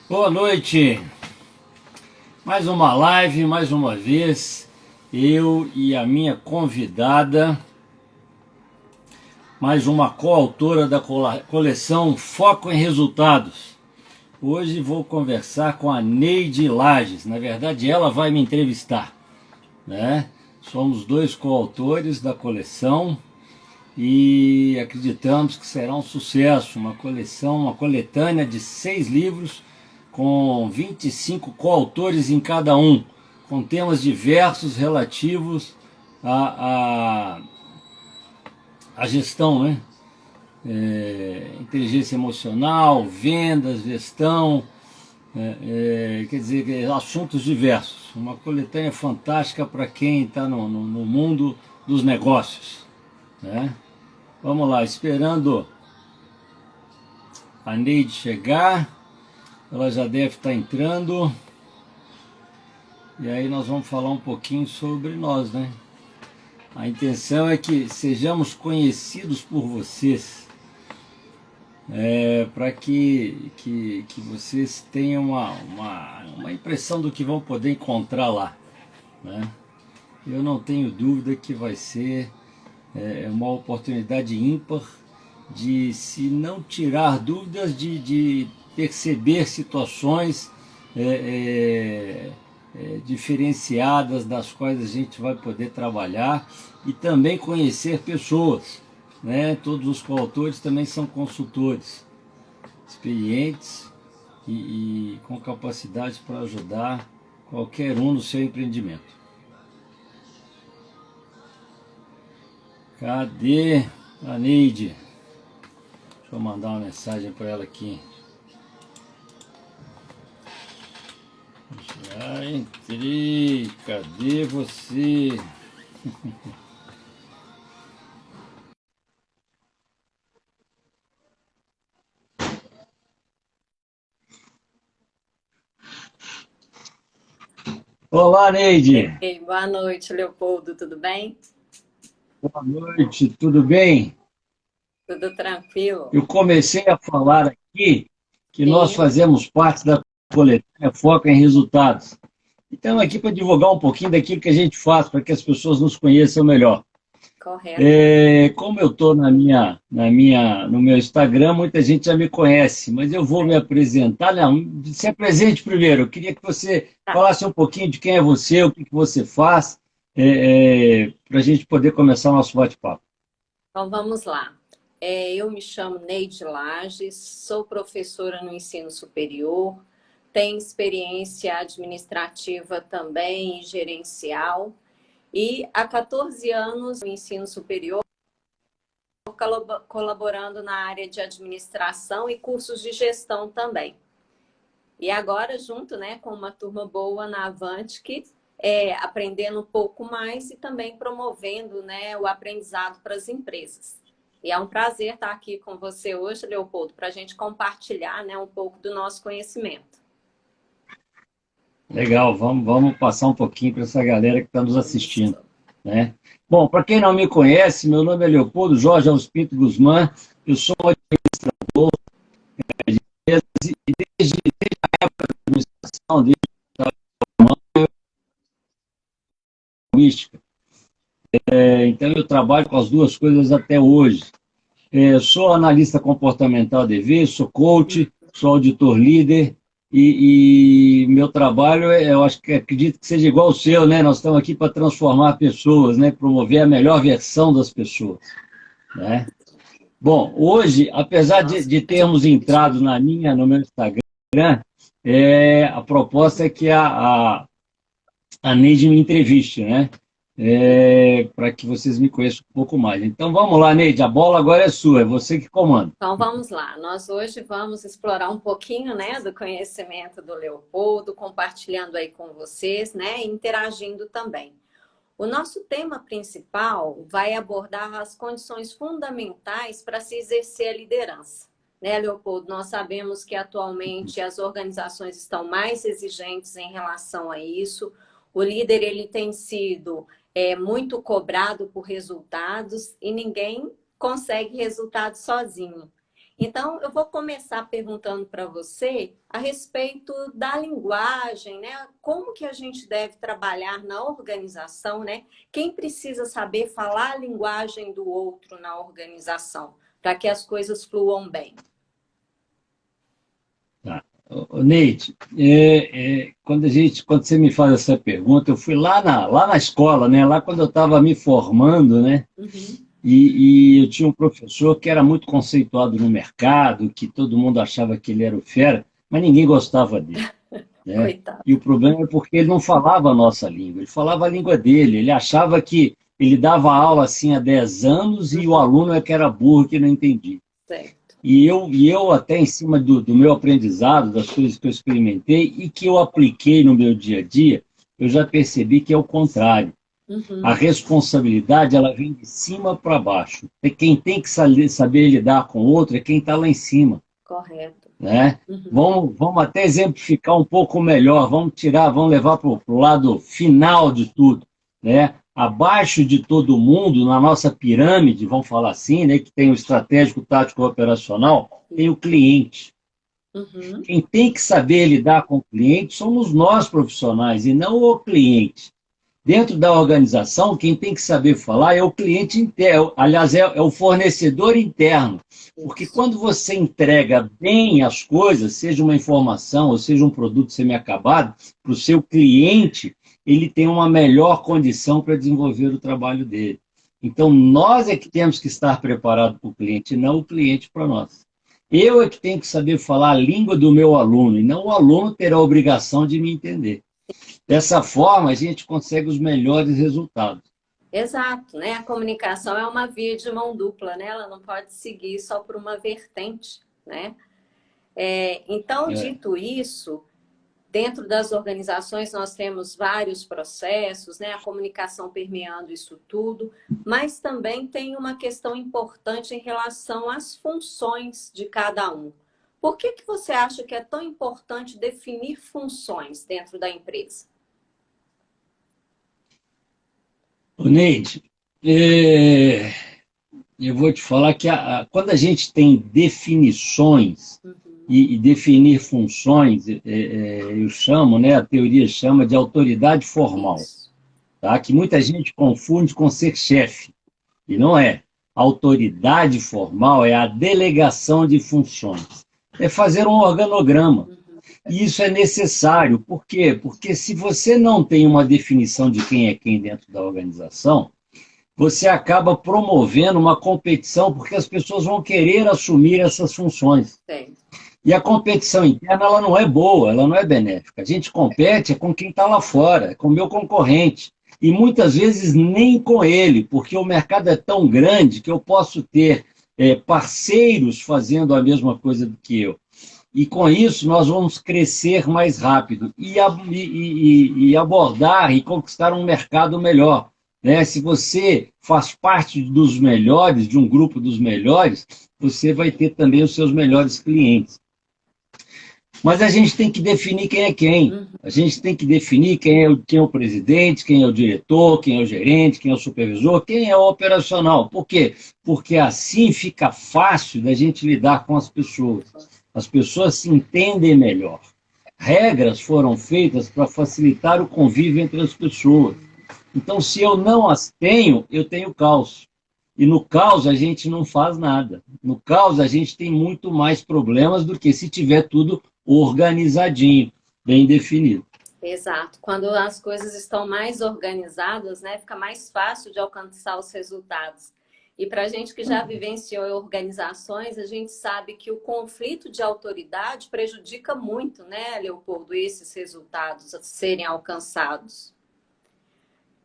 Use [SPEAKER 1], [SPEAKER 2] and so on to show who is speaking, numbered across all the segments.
[SPEAKER 1] Boa noite, mais uma live, mais uma vez, eu e a minha convidada, mais uma coautora da coleção Foco em Resultados. Hoje vou conversar com a Neide Lages, na verdade ela vai me entrevistar, né? Somos dois coautores da coleção e acreditamos que será um sucesso, uma coleção, uma coletânea de 6 livros, com 25 coautores em cada um, com temas diversos relativos à gestão, né? Inteligência emocional, vendas, gestão, quer dizer, assuntos diversos. Uma coletânea fantástica para quem está no mundo dos negócios, né? Vamos lá, esperando a Neide chegar. Ela já deve estar entrando. E aí nós vamos falar um pouquinho sobre nós, né? A intenção é que sejamos conhecidos por vocês, para que vocês tenham uma impressão do que vão poder encontrar lá, né? Eu não tenho dúvida que vai ser uma oportunidade ímpar de, se não tirar dúvidas, de perceber situações diferenciadas das quais a gente vai poder trabalhar e também conhecer pessoas, né? Todos os coautores também são consultores experientes e com capacidade para ajudar qualquer um no seu empreendimento. Cadê a Neide? Deixa eu mandar uma mensagem para ela aqui. Já entrei, cadê você? Olá, Neide.
[SPEAKER 2] Ei, boa noite, Leopoldo, tudo bem?
[SPEAKER 1] Boa noite, tudo bem?
[SPEAKER 2] Tudo tranquilo?
[SPEAKER 1] Eu comecei a falar aqui que nós
[SPEAKER 2] Sim,
[SPEAKER 1] fazemos parte da coletânea Foco em Resultados. E estamos aqui para divulgar um pouquinho daquilo que a gente faz, para que as pessoas nos conheçam melhor.
[SPEAKER 2] correto.
[SPEAKER 1] Como eu estou no meu Instagram, muita gente já me conhece, mas eu vou me apresentar. Não, se apresente primeiro. Eu queria que você
[SPEAKER 2] Tá,
[SPEAKER 1] falasse um pouquinho de quem é você, o que você faz, para a gente poder começar o nosso bate-papo.
[SPEAKER 2] então vamos lá. Eu me chamo Neide Lages, sou professora no ensino superior, tenho experiência administrativa também e gerencial, e há 14 anos no ensino superior, colaborando na área de administração e cursos de gestão também. E agora, junto, né, com uma turma boa na Avantic, aprendendo um pouco mais e também promovendo, né, o aprendizado para as empresas. E é um prazer estar aqui com você hoje, Leopoldo, para a gente compartilhar, né, um pouco do nosso conhecimento.
[SPEAKER 1] Legal, vamos passar um pouquinho para essa galera que está nos assistindo,
[SPEAKER 2] Isso.
[SPEAKER 1] né? Bom, para quem não me conhece, meu nome é Leopoldo Jorge Alves Pinto Guzmán, eu sou administrador de empresas e desde a administração, desde a mística. Então eu trabalho com as duas coisas até hoje. Sou analista comportamental ADV, sou coach, sou auditor líder e meu trabalho, eu acho que acredito que seja igual ao seu, né? Nós estamos aqui para transformar pessoas, né? Promover a melhor versão das pessoas, né? Bom, hoje, apesar
[SPEAKER 2] Nossa,
[SPEAKER 1] de termos entrado no meu Instagram, a proposta é que a Neide me entreviste, né? Para que vocês me conheçam um pouco mais. Então vamos lá, Neide, a bola agora é sua, é você que comanda.
[SPEAKER 2] então vamos lá. Nós hoje vamos explorar um pouquinho, né, do conhecimento do Leopoldo, compartilhando aí com vocês, né, e interagindo também. O nosso tema principal vai abordar as condições fundamentais para se exercer a liderança. Né, Leopoldo? Nós sabemos que atualmente as organizações estão mais exigentes em relação a isso. O líder ele tem sido muito cobrado por resultados e ninguém consegue resultados sozinho. Então, eu vou começar perguntando para você a respeito da linguagem, né? Como que a gente deve trabalhar na organização, né? Quem precisa saber falar a linguagem do outro na organização, para que as coisas fluam bem?
[SPEAKER 1] Tá. Neide, quando você me faz essa pergunta, eu fui lá na escola, né? Lá quando eu estava me formando, né?
[SPEAKER 2] Uhum.
[SPEAKER 1] E eu tinha um professor que era muito conceituado no mercado, que todo mundo achava que ele era o fera, mas ninguém gostava dele, né?
[SPEAKER 2] Coitado.
[SPEAKER 1] E o problema é porque ele não falava a nossa língua, ele falava a língua dele, ele achava que ele dava aula assim há 10 anos e o aluno é que era burro, que não entendia.
[SPEAKER 2] Certo.
[SPEAKER 1] E eu até em cima do meu aprendizado, das coisas que eu experimentei e que eu apliquei no meu dia a dia, eu já percebi que é o contrário. A
[SPEAKER 2] Uhum.
[SPEAKER 1] responsabilidade ela vem de cima para baixo. E quem tem que saber lidar com o outro é quem está lá em cima,
[SPEAKER 2] Correto.
[SPEAKER 1] né?
[SPEAKER 2] Uhum.
[SPEAKER 1] Vamos até exemplificar um pouco melhor, vamos levar para o lado final de tudo, né? Abaixo de todo mundo, na nossa pirâmide, vamos falar assim, né, que tem o estratégico, tático, operacional, tem o cliente.
[SPEAKER 2] Uhum.
[SPEAKER 1] Quem tem que saber lidar com o cliente somos nós profissionais e não o cliente. Dentro da organização, quem tem que saber falar é o cliente interno, aliás, é o fornecedor interno. Porque
[SPEAKER 2] Isso.
[SPEAKER 1] quando você entrega bem as coisas, seja uma informação ou seja um produto semi-acabado, para o seu cliente, ele tem uma melhor condição para desenvolver o trabalho dele. Então, nós é que temos que estar preparados para o cliente, não o cliente para nós. Eu é que tenho que saber falar a língua do meu aluno, e não o aluno ter a obrigação de me entender. Dessa forma, a gente consegue os melhores resultados.
[SPEAKER 2] Exato, né? A comunicação é uma via de mão dupla, né? Ela não pode seguir só por uma vertente, né? Então,
[SPEAKER 1] É.
[SPEAKER 2] dito isso, dentro das organizações nós temos vários processos, né? A comunicação permeando isso tudo, mas também tem uma questão importante em relação às funções de cada um. Por que que você acha que é tão importante definir funções dentro da empresa?
[SPEAKER 1] Ô, Neide, é, eu vou te falar que quando a gente tem definições
[SPEAKER 2] Uhum.
[SPEAKER 1] e definir funções, eu chamo, né, a teoria chama de autoridade formal,
[SPEAKER 2] Isso.
[SPEAKER 1] tá? Que muita gente confunde com ser chefe, e não é. Autoridade formal é a delegação de funções, é fazer um organograma.
[SPEAKER 2] Uhum.
[SPEAKER 1] E isso é necessário. Por quê? Porque se você não tem uma definição de quem é quem dentro da organização, você acaba promovendo uma competição, porque as pessoas vão querer assumir essas funções.
[SPEAKER 2] Tem.
[SPEAKER 1] E a competição interna ela não é boa, ela não é benéfica. A gente compete com quem está lá fora, com o meu concorrente. E muitas vezes nem com ele, porque o mercado é tão grande que eu posso ter parceiros fazendo a mesma coisa do que eu. E com isso nós vamos crescer mais rápido e abordar e conquistar um mercado melhor. Né? Se você faz parte dos melhores, de um grupo dos melhores, você vai ter também os seus melhores clientes. Mas a gente tem que definir quem é quem.
[SPEAKER 2] Uhum.
[SPEAKER 1] A gente tem que definir quem é o presidente, quem é o diretor, quem é o gerente, quem é o supervisor, quem é o operacional. Por quê? Porque assim fica fácil da gente lidar com as pessoas. As pessoas se entendem melhor. Regras foram feitas para facilitar o convívio entre as pessoas. Então, se eu não as tenho, eu tenho caos. E no caos a gente não faz nada. No caos a gente tem muito mais problemas do que se tiver tudo organizadinho, bem definido.
[SPEAKER 2] Exato. Quando as coisas estão mais organizadas, né, fica mais fácil de alcançar os resultados. E para a gente que já vivenciou organizações, a gente sabe que o conflito de autoridade prejudica muito, né, Leopoldo, esses resultados a serem alcançados.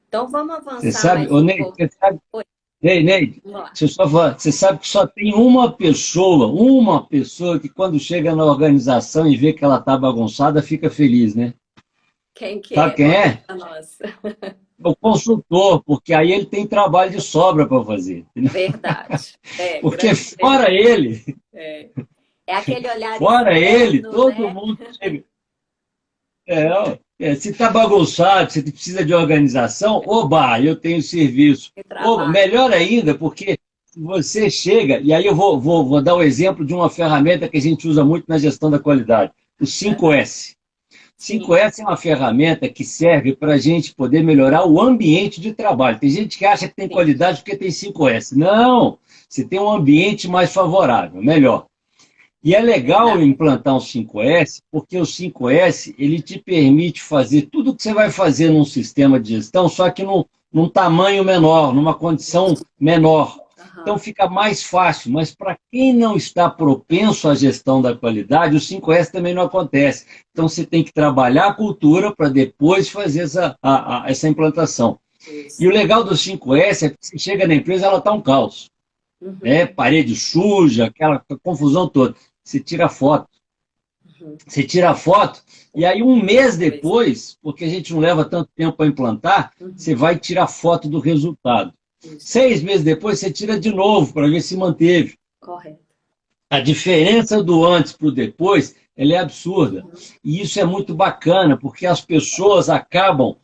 [SPEAKER 2] Então vamos
[SPEAKER 1] Você
[SPEAKER 2] avançar
[SPEAKER 1] sabe,
[SPEAKER 2] mais
[SPEAKER 1] ô
[SPEAKER 2] um
[SPEAKER 1] Ney,
[SPEAKER 2] pouco.
[SPEAKER 1] você sabe,
[SPEAKER 2] Oi,
[SPEAKER 1] Ney,
[SPEAKER 2] vamos lá.
[SPEAKER 1] você sabe que só tem uma pessoa que quando chega na organização e vê que ela está bagunçada, fica feliz, né?
[SPEAKER 2] Quem que
[SPEAKER 1] Sabe
[SPEAKER 2] é?
[SPEAKER 1] quem
[SPEAKER 2] Conta
[SPEAKER 1] é?
[SPEAKER 2] para nós.
[SPEAKER 1] O consultor, porque aí ele tem trabalho de sobra para fazer.
[SPEAKER 2] Verdade. É,
[SPEAKER 1] Porque
[SPEAKER 2] grande
[SPEAKER 1] fora
[SPEAKER 2] verdade.
[SPEAKER 1] ele,
[SPEAKER 2] É. É aquele olhar
[SPEAKER 1] fora ele,
[SPEAKER 2] externo,
[SPEAKER 1] todo
[SPEAKER 2] né?
[SPEAKER 1] mundo chega. Se está bagunçado, se precisa de organização, oba, eu tenho serviço.
[SPEAKER 2] Que
[SPEAKER 1] Oba,
[SPEAKER 2] trabalho.
[SPEAKER 1] melhor ainda, porque você chega, e aí eu vou dar o exemplo de uma ferramenta que a gente usa muito na gestão da qualidade, o 5S.
[SPEAKER 2] Sim,
[SPEAKER 1] 5S é uma ferramenta que serve para a gente poder melhorar o ambiente de trabalho. Tem gente que acha que tem
[SPEAKER 2] sim.
[SPEAKER 1] qualidade porque tem 5S. Não! Você tem um ambiente mais favorável, melhor. E é legal
[SPEAKER 2] Verdade.
[SPEAKER 1] implantar um 5S, porque o 5S ele te permite fazer tudo o que você vai fazer num sistema de gestão, só que num tamanho menor, numa condição menor. Então
[SPEAKER 2] Aham.
[SPEAKER 1] fica mais fácil, mas para quem não está propenso à gestão da qualidade, o 5S também não acontece. Então você tem que trabalhar a cultura para depois fazer essa implantação. E o
[SPEAKER 2] Isso.
[SPEAKER 1] legal do 5S é que você chega na empresa, ela está um caos, né?
[SPEAKER 2] Uhum,
[SPEAKER 1] Parede suja, aquela confusão toda. Você tira foto.
[SPEAKER 2] uhum.
[SPEAKER 1] Você tira a foto, e aí um mês
[SPEAKER 2] Pois.
[SPEAKER 1] depois, porque a gente não leva tanto tempo para implantar, você
[SPEAKER 2] Uhum.
[SPEAKER 1] vai tirar foto do resultado.
[SPEAKER 2] Isso.
[SPEAKER 1] 6 meses depois, você tira de novo para ver se manteve.
[SPEAKER 2] Correto.
[SPEAKER 1] A diferença do antes para o depois, ela é absurda.
[SPEAKER 2] Uhum.
[SPEAKER 1] E isso é muito bacana, porque as pessoas acabam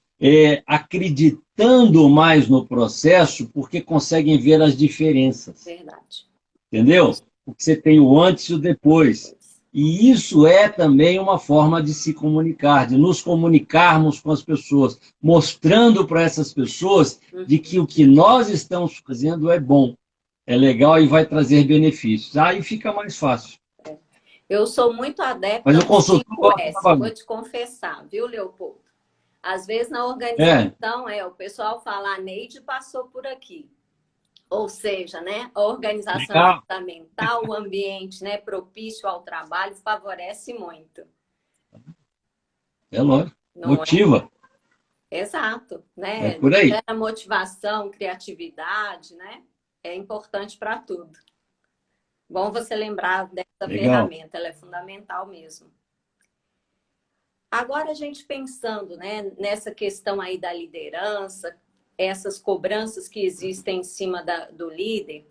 [SPEAKER 1] acreditando mais no processo, porque conseguem ver as diferenças.
[SPEAKER 2] Verdade.
[SPEAKER 1] Entendeu? Porque você tem o antes e o depois.
[SPEAKER 2] Pois.
[SPEAKER 1] E isso é também uma forma de se comunicar, de nos comunicarmos com as pessoas, mostrando para essas pessoas de que
[SPEAKER 2] Uhum.
[SPEAKER 1] o que nós estamos fazendo é bom, é legal e vai trazer benefícios. Aí fica mais fácil.
[SPEAKER 2] Eu sou muito
[SPEAKER 1] Mas
[SPEAKER 2] adepta
[SPEAKER 1] o
[SPEAKER 2] ao
[SPEAKER 1] consultor gosta da
[SPEAKER 2] 5S, vou
[SPEAKER 1] bagunça.
[SPEAKER 2] te confessar, viu, Leopoldo? Às vezes na
[SPEAKER 1] É,
[SPEAKER 2] organização, o pessoal fala, a Neide passou por aqui. Ou seja, né, a organização é
[SPEAKER 1] legal,
[SPEAKER 2] fundamental, o ambiente, né, propício ao trabalho favorece muito,
[SPEAKER 1] é lógico.
[SPEAKER 2] não é?
[SPEAKER 1] Motiva,
[SPEAKER 2] Exato,
[SPEAKER 1] é
[SPEAKER 2] né?
[SPEAKER 1] por aí.
[SPEAKER 2] Gera motivação, criatividade, né? É importante para tudo. Bom você lembrar dessa
[SPEAKER 1] Legal.
[SPEAKER 2] ferramenta, ela é fundamental mesmo. Agora a gente pensando, né, nessa questão aí da liderança, essas cobranças que existem em cima do líder,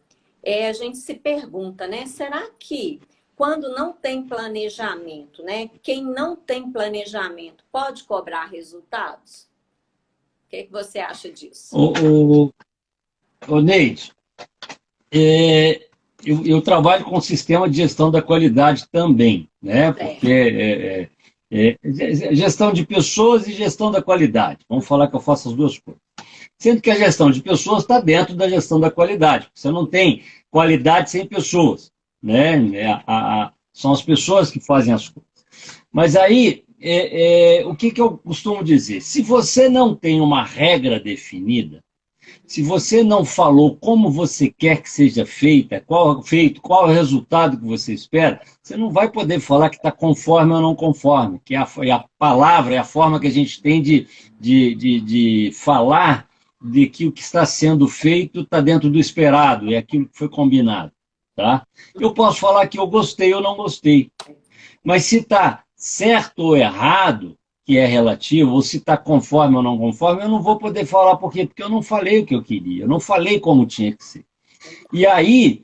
[SPEAKER 2] a gente se pergunta, né, será que quando não tem planejamento, né, quem não tem planejamento pode cobrar resultados? O que você acha disso?
[SPEAKER 1] Ô Neide, eu trabalho com sistema de gestão da qualidade também, né? Porque
[SPEAKER 2] Certo.
[SPEAKER 1] gestão de pessoas e gestão da qualidade. Vamos falar que eu faço as duas coisas. Sendo que a gestão de pessoas está dentro da gestão da qualidade. Você não tem qualidade sem pessoas, né? São as pessoas que fazem as coisas. Mas aí, o que eu costumo dizer? Se você não tem uma regra definida, se você não falou como você quer que seja feita, qual é o resultado que você espera, você não vai poder falar que está conforme ou não conforme, que é a palavra, é a forma que a gente tem de falar de que o que está sendo feito está dentro do esperado, é aquilo que foi combinado. Tá? Eu posso falar que eu gostei ou não gostei, mas se está certo ou errado, que é relativo, ou se está conforme ou não conforme, eu não vou poder falar por quê? Porque eu não falei o que eu queria, eu não falei como tinha que ser. E aí,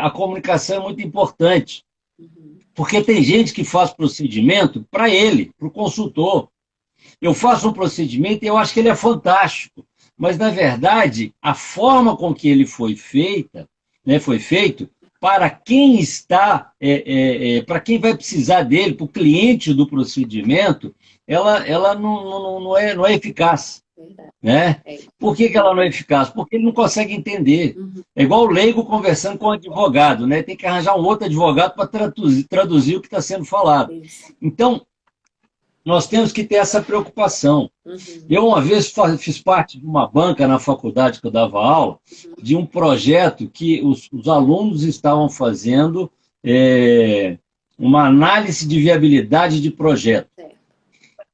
[SPEAKER 1] a comunicação é muito importante,
[SPEAKER 2] Uhum.
[SPEAKER 1] porque tem gente que faz procedimento para ele, para o consultor. Eu faço um procedimento e eu acho que ele é fantástico, mas, na verdade, a forma com que ele foi feita, né, foi feito, para quem está, para quem vai precisar dele, para o cliente do procedimento, ela não é eficaz.
[SPEAKER 2] Verdade.
[SPEAKER 1] Né?
[SPEAKER 2] É.
[SPEAKER 1] Por que ela não é eficaz? Porque ele não consegue entender.
[SPEAKER 2] Uhum.
[SPEAKER 1] É igual o leigo conversando com o advogado, né? Tem que arranjar um outro advogado para traduzir o que está sendo falado.
[SPEAKER 2] Isso.
[SPEAKER 1] Então, nós temos que ter essa preocupação.
[SPEAKER 2] Uhum.
[SPEAKER 1] Eu, uma vez, fiz parte de uma banca na faculdade que eu dava aula, de um projeto que os alunos estavam fazendo uma análise de viabilidade de projeto.
[SPEAKER 2] Certo.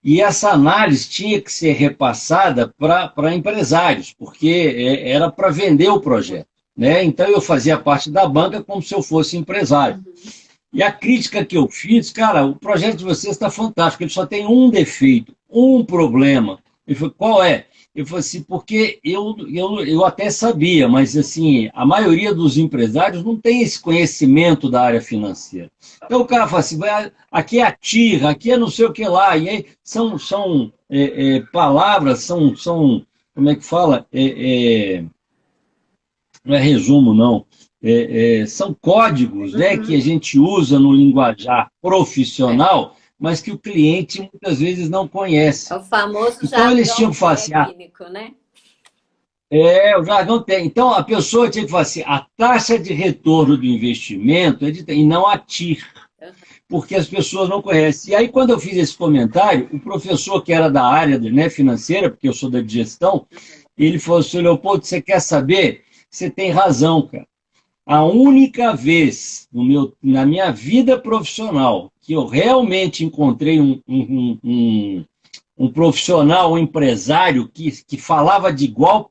[SPEAKER 1] E essa análise tinha que ser repassada para empresários, porque era para vender o projeto. Né? Então, eu fazia parte da banca como se eu fosse empresário.
[SPEAKER 2] Uhum.
[SPEAKER 1] E a crítica que eu fiz, cara, o projeto de vocês está fantástico, ele só tem um defeito, um problema. Ele falou, qual é? Eu falei assim, porque eu até sabia, mas assim, a maioria dos empresários não tem esse conhecimento da área financeira. Então o cara fala assim, aqui é a TIRA, aqui é não sei o que lá, e aí são palavras, como é que fala? não é resumo, não. São códigos, né, que a gente usa no linguajar profissional, mas que o cliente muitas vezes não conhece.
[SPEAKER 2] É o famoso
[SPEAKER 1] Então eles tinham
[SPEAKER 2] jargão
[SPEAKER 1] que falar assim,
[SPEAKER 2] técnico, né?
[SPEAKER 1] o jargão tem. Então a pessoa tinha que falar assim, a taxa de retorno do investimento é e não a TIR, porque as pessoas não conhecem. E aí quando eu fiz esse comentário, o professor que era da área, né, financeira, porque eu sou da gestão, ele falou assim, Leopoldo, você quer saber? Você tem razão, cara. A única vez na minha vida profissional que eu realmente encontrei um profissional, um empresário que falava de igual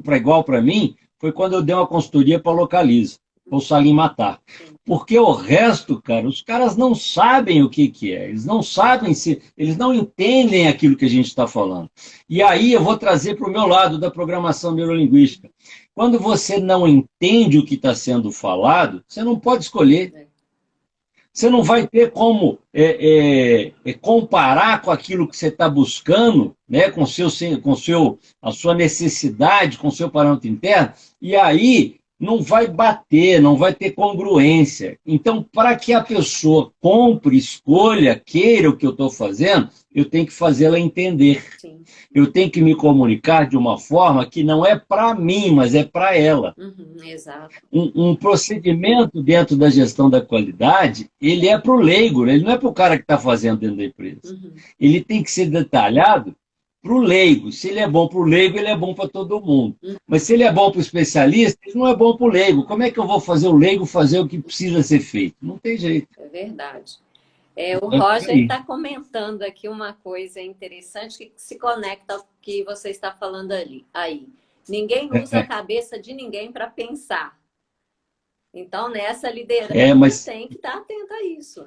[SPEAKER 1] para igual para mim, foi quando eu dei uma consultoria para a Localiza, para o Salim Matar. Porque o resto, cara, os caras não sabem o que é, eles não sabem eles não entendem aquilo que a gente está falando. E aí eu vou trazer para o meu lado da programação neurolinguística. Quando você não entende o que está sendo falado, você não pode escolher. Você não vai ter como comparar com aquilo que você está buscando, né, com a sua necessidade, com o seu parâmetro interno, e aí não vai bater, não vai ter congruência. Então, para que a pessoa compre, escolha, queira o que eu estou fazendo, eu tenho que fazê-la entender. Sim. Eu tenho que me comunicar de uma forma que não é para mim, mas é para ela.
[SPEAKER 2] Exato.
[SPEAKER 1] Um procedimento dentro da gestão da qualidade, ele é para o leigo, ele não é para o cara que está fazendo dentro da empresa. Ele tem que ser detalhado para o leigo. Se ele é bom para o leigo, ele é bom para todo mundo. Mas se ele é bom para o especialista, ele não é bom para o leigo. Como é que eu vou fazer o leigo fazer o que precisa ser feito? Não tem jeito.
[SPEAKER 2] É verdade. O Roger está comentando aqui uma coisa interessante que se conecta ao que você está falando aí. Ninguém usa a cabeça de ninguém para pensar. Então, nessa liderança, tem que estar atento a isso.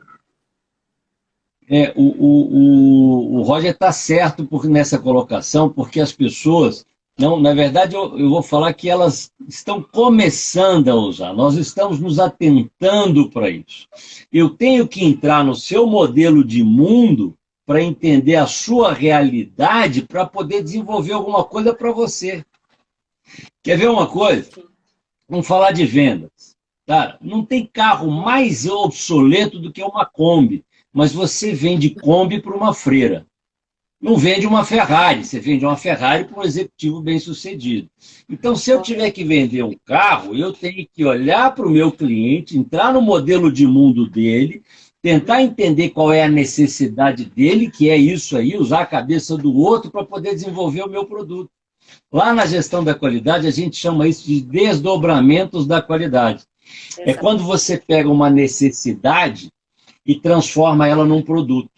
[SPEAKER 1] O Roger está certo nessa colocação, porque as pessoas... Não, na verdade, eu vou falar que elas estão começando a usar. Nós estamos nos atentando para isso. Eu tenho que entrar no seu modelo de mundo para entender a sua realidade para poder desenvolver alguma coisa para você. Quer ver uma coisa? Vamos falar de vendas. Cara, não tem carro mais obsoleto do que uma Kombi, mas você vende Kombi para uma freira. Não vende uma Ferrari, você vende uma Ferrari para um executivo bem-sucedido. Então, se eu tiver que vender um carro, eu tenho que olhar para o meu cliente, entrar no modelo de mundo dele, tentar entender qual é a necessidade dele, que é isso aí, usar a cabeça do outro para poder desenvolver o meu produto. Lá na gestão da qualidade, a gente chama isso de desdobramentos da qualidade. É quando você pega uma necessidade e transforma ela num produto.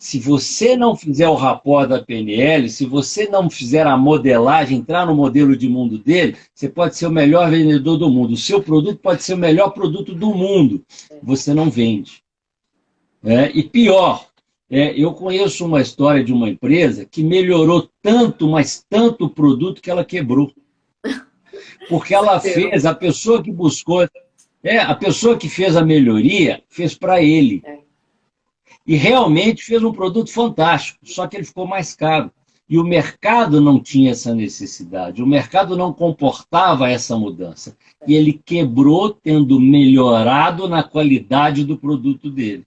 [SPEAKER 1] Se você não fizer o rapport da PNL, se você não fizer a modelagem, entrar no modelo de mundo dele, você pode ser o melhor vendedor do mundo. O seu produto pode ser o melhor produto do mundo. Você não vende. E pior, eu conheço uma história de uma empresa que melhorou tanto, mas tanto o produto que ela quebrou. Porque ela fez, a pessoa que buscou, a pessoa que fez a melhoria, fez para ele. E realmente fez um produto fantástico, só que ele ficou mais caro. E o mercado não tinha essa necessidade, o mercado não comportava essa mudança. E ele quebrou tendo melhorado na qualidade do produto dele.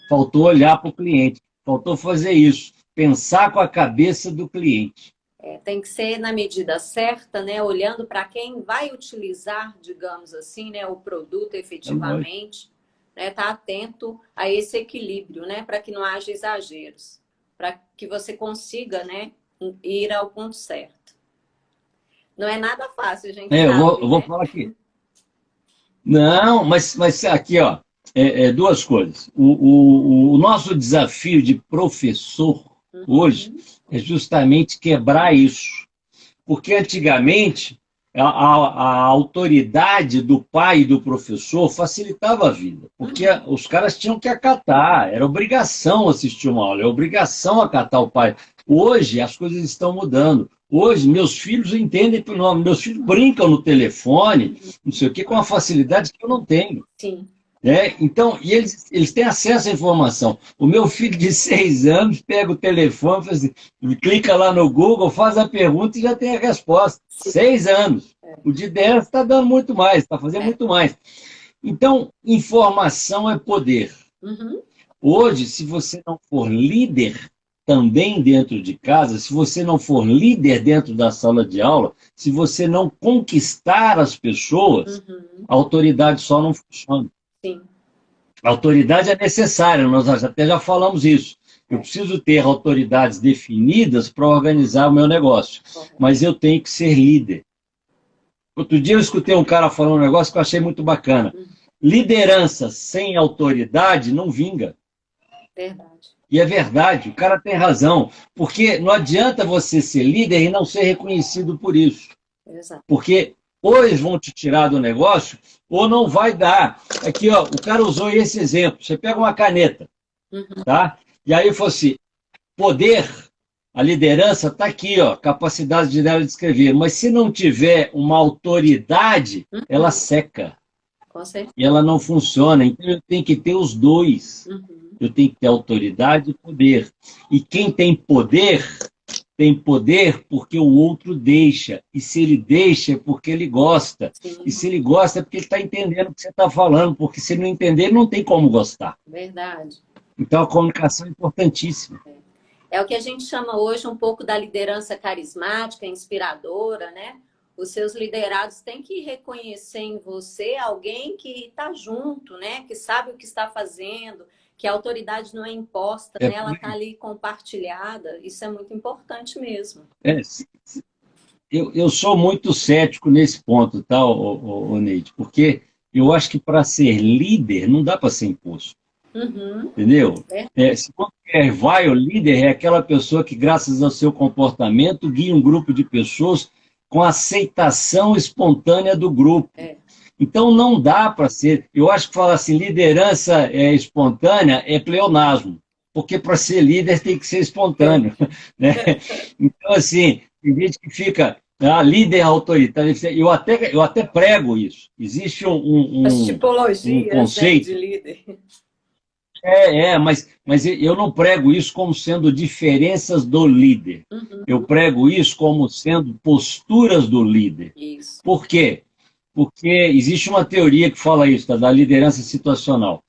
[SPEAKER 1] Faltou olhar para o cliente, faltou fazer isso, pensar com a cabeça do cliente.
[SPEAKER 2] Tem que ser na medida certa, né? Olhando para quem vai utilizar, digamos assim, né, o produto efetivamente. Tá atento a esse equilíbrio, né? Para que não haja exageros, para que você consiga, né, ir ao ponto certo. Não é nada fácil, a gente sabe,
[SPEAKER 1] eu vou falar aqui. Não, mas aqui, ó, duas coisas. O nosso desafio de professor hoje é justamente quebrar isso. Porque antigamente a autoridade do pai e do professor facilitava a vida, porque os caras tinham que acatar, era obrigação assistir uma aula, é obrigação acatar o pai. Hoje as coisas estão mudando. Hoje meus filhos entendem pelo nome, meus filhos brincam no telefone, não sei o que, com uma facilidade que eu não tenho.
[SPEAKER 2] Sim.
[SPEAKER 1] né? Então, e eles têm acesso à informação. O meu filho de 6 anos pega o telefone, faz assim, clica lá no Google, faz a pergunta e já tem a resposta.
[SPEAKER 2] Sim.
[SPEAKER 1] 6 anos. O de 10 está dando muito mais, está fazendo muito mais. Então, informação é poder.
[SPEAKER 2] Uhum.
[SPEAKER 1] Hoje, se você não for líder também dentro de casa, se você não for líder dentro da sala de aula, se você não conquistar as pessoas, a autoridade só não funciona.
[SPEAKER 2] Sim.
[SPEAKER 1] A autoridade é necessária, nós até já falamos isso. Eu preciso ter autoridades definidas para organizar o meu negócio, mas eu tenho que ser líder. Outro dia eu escutei um cara falando um negócio que eu achei muito bacana. Liderança sem autoridade não vinga.
[SPEAKER 2] Verdade.
[SPEAKER 1] E é verdade, o cara tem razão. Porque não adianta você ser líder e não ser reconhecido por isso.
[SPEAKER 2] Exato.
[SPEAKER 1] Porque ou eles vão te tirar do negócio, ou não vai dar. Aqui, ó, o cara usou esse exemplo. Você pega uma caneta, tá? E aí falou assim, poder, a liderança está aqui, ó, capacidade dela de escrever. Mas se não tiver uma autoridade, ela seca.
[SPEAKER 2] Com certeza.
[SPEAKER 1] E ela não funciona. Então eu tenho que ter os dois. Eu tenho que ter autoridade e poder. E quem tem poder porque o outro deixa. E se ele deixa é porque ele gosta.
[SPEAKER 2] Sim.
[SPEAKER 1] E se ele gosta é porque ele está entendendo o que você está falando. Porque se ele não entender, ele não tem como gostar.
[SPEAKER 2] Verdade.
[SPEAKER 1] Então a comunicação é importantíssima.
[SPEAKER 2] É o que a gente chama hoje um pouco da liderança carismática, inspiradora, né? Os seus liderados têm que reconhecer em você alguém que está junto, né? Que sabe o que está fazendo, que a autoridade não é imposta, né? Ela está ali compartilhada. Isso é muito importante mesmo.
[SPEAKER 1] Eu sou muito cético nesse ponto, tá, Neide? Porque eu acho que para ser líder não dá para ser imposto. Entendeu? Se qualquer vai, o líder é aquela pessoa que, graças ao seu comportamento, guia um grupo de pessoas com aceitação espontânea do grupo. Então, não dá para ser... Eu acho que falar assim, liderança espontânea é pleonasmo, porque para ser líder tem que ser espontâneo. Né? Então, assim, tem gente que fica... líder autoritário. Eu até prego isso. Existe
[SPEAKER 2] As tipologias,
[SPEAKER 1] conceito...
[SPEAKER 2] né, de líder.
[SPEAKER 1] Mas eu não prego isso como sendo diferenças do líder. Eu prego isso como sendo posturas do líder.
[SPEAKER 2] Isso.
[SPEAKER 1] Por quê? Porque existe uma teoria que fala isso, tá, da liderança situacional.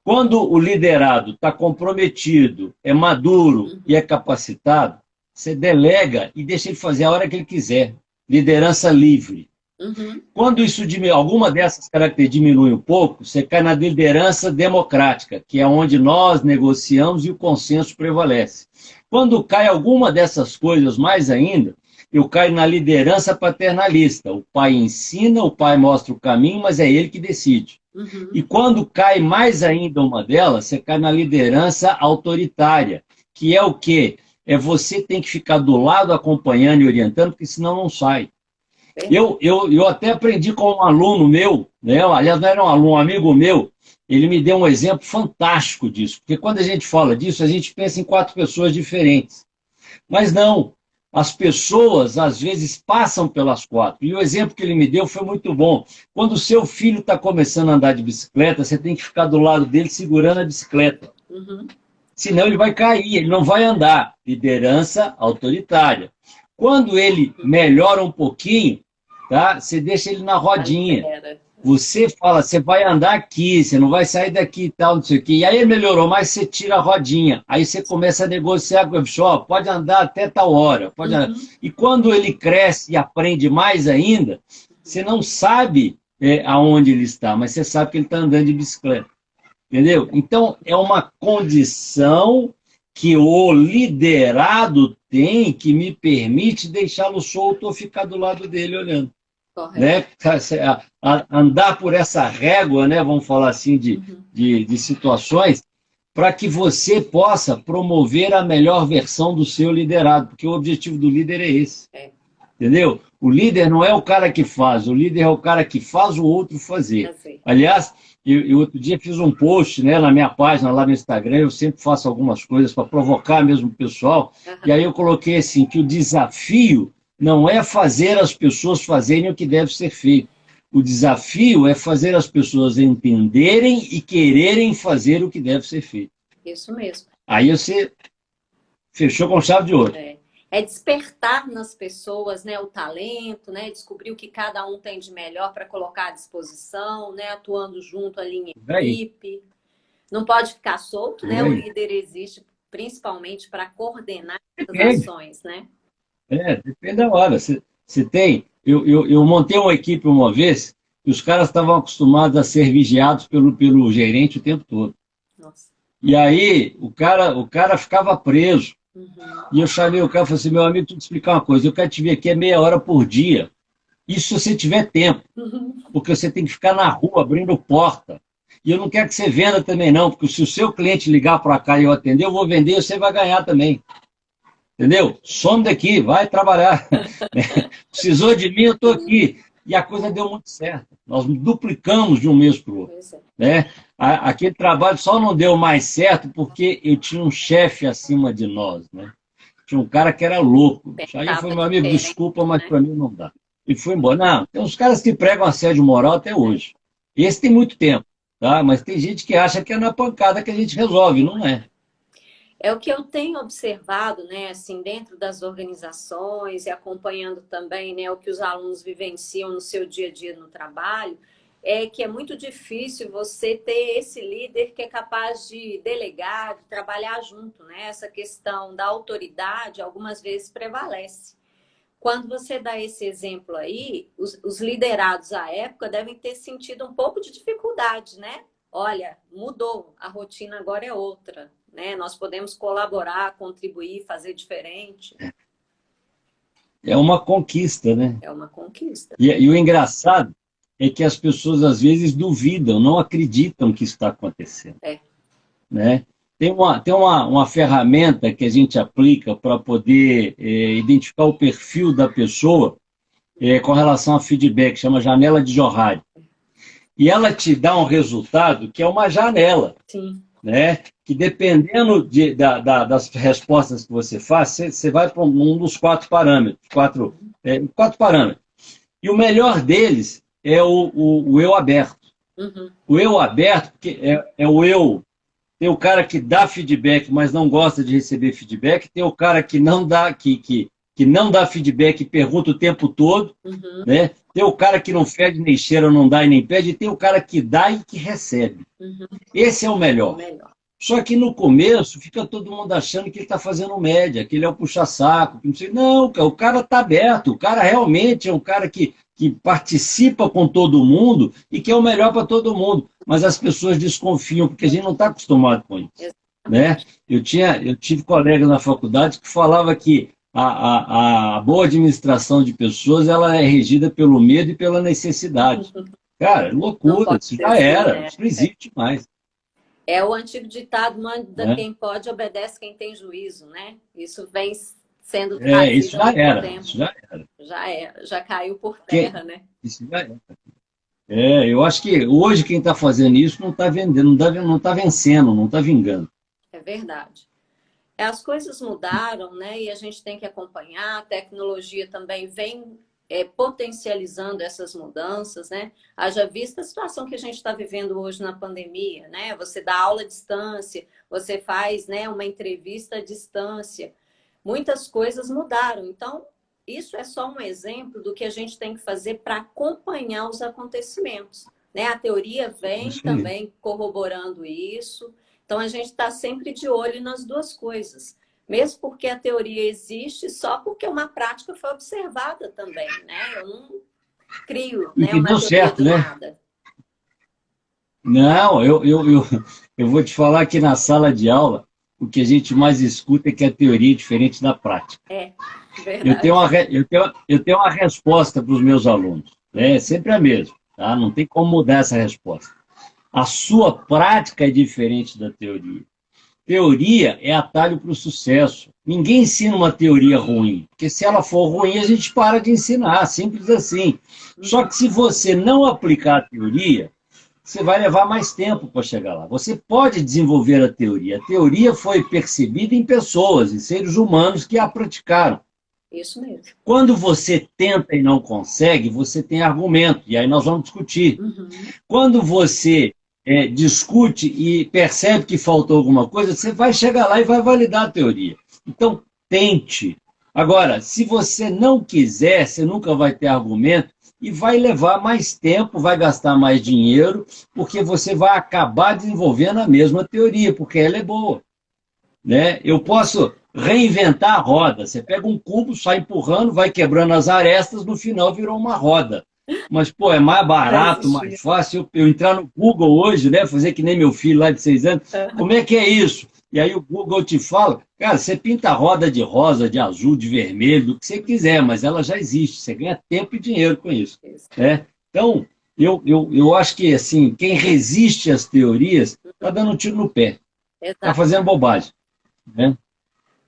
[SPEAKER 1] Quando o liderado está comprometido, é maduro e é capacitado, você delega e deixa ele fazer a hora que ele quiser. Liderança livre. Quando isso alguma dessas características diminui um pouco, você cai na liderança democrática, que é onde nós negociamos e o consenso prevalece. Quando cai alguma dessas coisas mais ainda, eu caio na liderança paternalista. O pai ensina, o pai mostra o caminho, mas é ele que decide. E quando cai mais ainda uma delas, você cai na liderança autoritária, que é o quê? É você tem que ficar do lado acompanhando e orientando, porque senão não sai. Eu até aprendi com um aluno meu, né? Aliás, não era um aluno, um amigo meu, ele me deu um exemplo fantástico disso, porque quando a gente fala disso, a gente pensa em 4 pessoas diferentes. Mas não, as pessoas às vezes passam pelas 4. E o exemplo que ele me deu foi muito bom. Quando o seu filho está começando a andar de bicicleta, você tem que ficar do lado dele segurando a bicicleta. Senão ele vai cair, ele não vai andar. Liderança autoritária. Quando ele melhora um pouquinho, tá? Você deixa ele na rodinha. Você fala, você vai andar aqui, você não vai sair daqui e tal, não sei o quê. E aí ele melhorou mais, você tira a rodinha. Aí você começa a negociar com ele, pode andar até tal hora. Pode andar. E quando ele cresce e aprende mais ainda, você não sabe aonde ele está, mas você sabe que ele está andando de bicicleta. Entendeu? Então, é uma condição que o liderado tem que me permite deixá-lo solto ou ficar do lado dele olhando. Né? Andar por essa régua, né? Vamos falar assim, de situações, para que você possa promover a melhor versão do seu liderado, porque o objetivo do líder é esse. Entendeu? O líder não é o cara que faz, o líder é o cara que faz o outro fazer. Aliás, eu outro dia fiz um post, né, na minha página, lá no Instagram, eu sempre faço algumas coisas para provocar mesmo o pessoal, e aí eu coloquei assim, que o desafio não é fazer as pessoas fazerem o que deve ser feito. O desafio é fazer as pessoas entenderem e quererem fazer o que deve ser feito.
[SPEAKER 2] Isso mesmo.
[SPEAKER 1] Aí você fechou com chave de ouro.
[SPEAKER 2] É despertar nas pessoas, né, o talento, né, descobrir o que cada um tem de melhor para colocar à disposição, né, atuando junto ali em equipe. Não pode ficar solto, né? O líder existe principalmente para coordenar as ações, né?
[SPEAKER 1] Depende da hora. Você tem... Eu montei uma equipe uma vez e os caras estavam acostumados a ser vigiados pelo gerente o tempo todo.
[SPEAKER 2] Nossa.
[SPEAKER 1] E aí o cara ficava preso.
[SPEAKER 2] Uhum.
[SPEAKER 1] E eu chamei o cara e falei assim, meu amigo, deixa eu te explicar uma coisa, eu quero te ver aqui meia hora por dia. Isso se você tiver tempo, porque você tem que ficar na rua abrindo porta. E eu não quero que você venda também não, porque se o seu cliente ligar para cá e eu atender, eu vou vender e você vai ganhar também. Entendeu? Some daqui, vai trabalhar. Precisou de mim, eu estou aqui. E a coisa deu muito certo. Nós duplicamos de um mês para o outro. Né? Aquele trabalho só não deu mais certo porque eu tinha um chefe acima de nós. Né? Tinha um cara que era louco. Aí foi meu amigo, desculpa, mas para mim não dá. E foi embora. Não, tem uns caras que pregam assédio moral até hoje. Esse tem muito tempo. Tá? Mas tem gente que acha que é na pancada que a gente resolve, não é.
[SPEAKER 2] É o que eu tenho observado, né, assim, dentro das organizações e acompanhando também, né, o que os alunos vivenciam no seu dia a dia no trabalho, é que é muito difícil você ter esse líder que é capaz de delegar, de trabalhar junto, né? Essa questão da autoridade algumas vezes prevalece. Quando você dá esse exemplo aí, os liderados à época devem ter sentido um pouco de dificuldade, né? Olha, mudou, a rotina agora é outra. Né? Nós podemos colaborar, contribuir, fazer diferente.
[SPEAKER 1] É uma conquista, né?
[SPEAKER 2] É uma conquista.
[SPEAKER 1] E o engraçado é que as pessoas, às vezes, duvidam, não acreditam que isso está acontecendo. Né? Tem uma ferramenta que a gente aplica para poder identificar o perfil da pessoa com relação a feedback, chama janela de Johari. E ela te dá um resultado que é uma janela.
[SPEAKER 2] Sim.
[SPEAKER 1] Né? Que dependendo das respostas que você faz, você vai para um dos quatro parâmetros. Quatro parâmetros. E o melhor deles é o eu aberto.
[SPEAKER 2] Uhum.
[SPEAKER 1] O eu aberto porque é o eu. Tem o cara que dá feedback, mas não gosta de receber feedback. Tem o cara que não dá, que não dá feedback e pergunta o tempo todo.
[SPEAKER 2] Uhum.
[SPEAKER 1] Né? Tem o cara que não fede nem cheira, não dá e nem pede. E tem o cara que dá e que recebe.
[SPEAKER 2] Uhum.
[SPEAKER 1] Esse é o melhor. Só que no começo fica todo mundo achando que ele está fazendo média, que ele é o puxa-saco. Não, o cara está aberto. O cara realmente é um cara que participa com todo mundo e que é o melhor para todo mundo. Mas as pessoas desconfiam, porque a gente não está acostumado com isso. Né? Eu tive colegas na faculdade que falava que a boa administração de pessoas ela é regida pelo medo e pela necessidade. Cara, loucura, isso já era, né? Isso não existe mais.
[SPEAKER 2] É o antigo ditado, manda quem pode, obedece quem tem juízo, né? Isso vem sendo trazido
[SPEAKER 1] isso já era, isso já era.
[SPEAKER 2] Já caiu por terra, né?
[SPEAKER 1] Isso já era. Eu acho que hoje quem está fazendo isso não está vendendo, não está vencendo, não está vingando.
[SPEAKER 2] É verdade. As coisas mudaram, né? E a gente tem que acompanhar. A tecnologia também vem potencializando essas mudanças, né? Haja vista a situação que a gente está vivendo hoje na pandemia, né? Você dá aula à distância, você faz, né, uma entrevista à distância. Muitas coisas mudaram. Então, isso é só um exemplo do que a gente tem que fazer para acompanhar os acontecimentos, né? A teoria vem também corroborando isso. Então, a gente está sempre de olho nas duas coisas. Mesmo porque a teoria existe, só porque uma prática foi observada também, né? Eu não crio, né, uma
[SPEAKER 1] deu
[SPEAKER 2] teoria
[SPEAKER 1] certo,
[SPEAKER 2] do
[SPEAKER 1] né?
[SPEAKER 2] nada.
[SPEAKER 1] Não, eu vou te falar que na sala de aula, o que a gente mais escuta é que a teoria é diferente da prática.
[SPEAKER 2] Verdade.
[SPEAKER 1] Eu tenho uma resposta para os meus alunos. É sempre a mesma, tá? Não tem como mudar essa resposta. A sua prática é diferente da teoria. Teoria é atalho para o sucesso. Ninguém ensina uma teoria ruim, porque se ela for ruim, a gente para de ensinar, simples assim. Só que se você não aplicar a teoria, você vai levar mais tempo para chegar lá. Você pode desenvolver a teoria. A teoria foi percebida em pessoas, em seres humanos que a praticaram.
[SPEAKER 2] Isso mesmo.
[SPEAKER 1] Quando você tenta e não consegue, você tem argumento, e aí nós vamos discutir.
[SPEAKER 2] Uhum.
[SPEAKER 1] Quando você discute e percebe que faltou alguma coisa, você vai chegar lá e vai validar a teoria. Então, tente. Agora, se você não quiser, você nunca vai ter argumento e vai levar mais tempo, vai gastar mais dinheiro, porque você vai acabar desenvolvendo a mesma teoria, porque ela é boa. Né? Eu posso reinventar a roda. Você pega um cubo, sai empurrando, vai quebrando as arestas, no final virou uma roda. Mas, pô, é mais barato, mais fácil eu entrar no Google hoje, né? Fazer que nem meu filho lá de 6 anos. Como é que é isso? E aí o Google te fala, cara, você pinta a roda de rosa, de azul, de vermelho, do que você quiser, mas ela já existe. Você ganha tempo e dinheiro com isso. Né? Então, eu acho que, assim, quem resiste às teorias está dando um tiro no pé. Está fazendo bobagem. Né?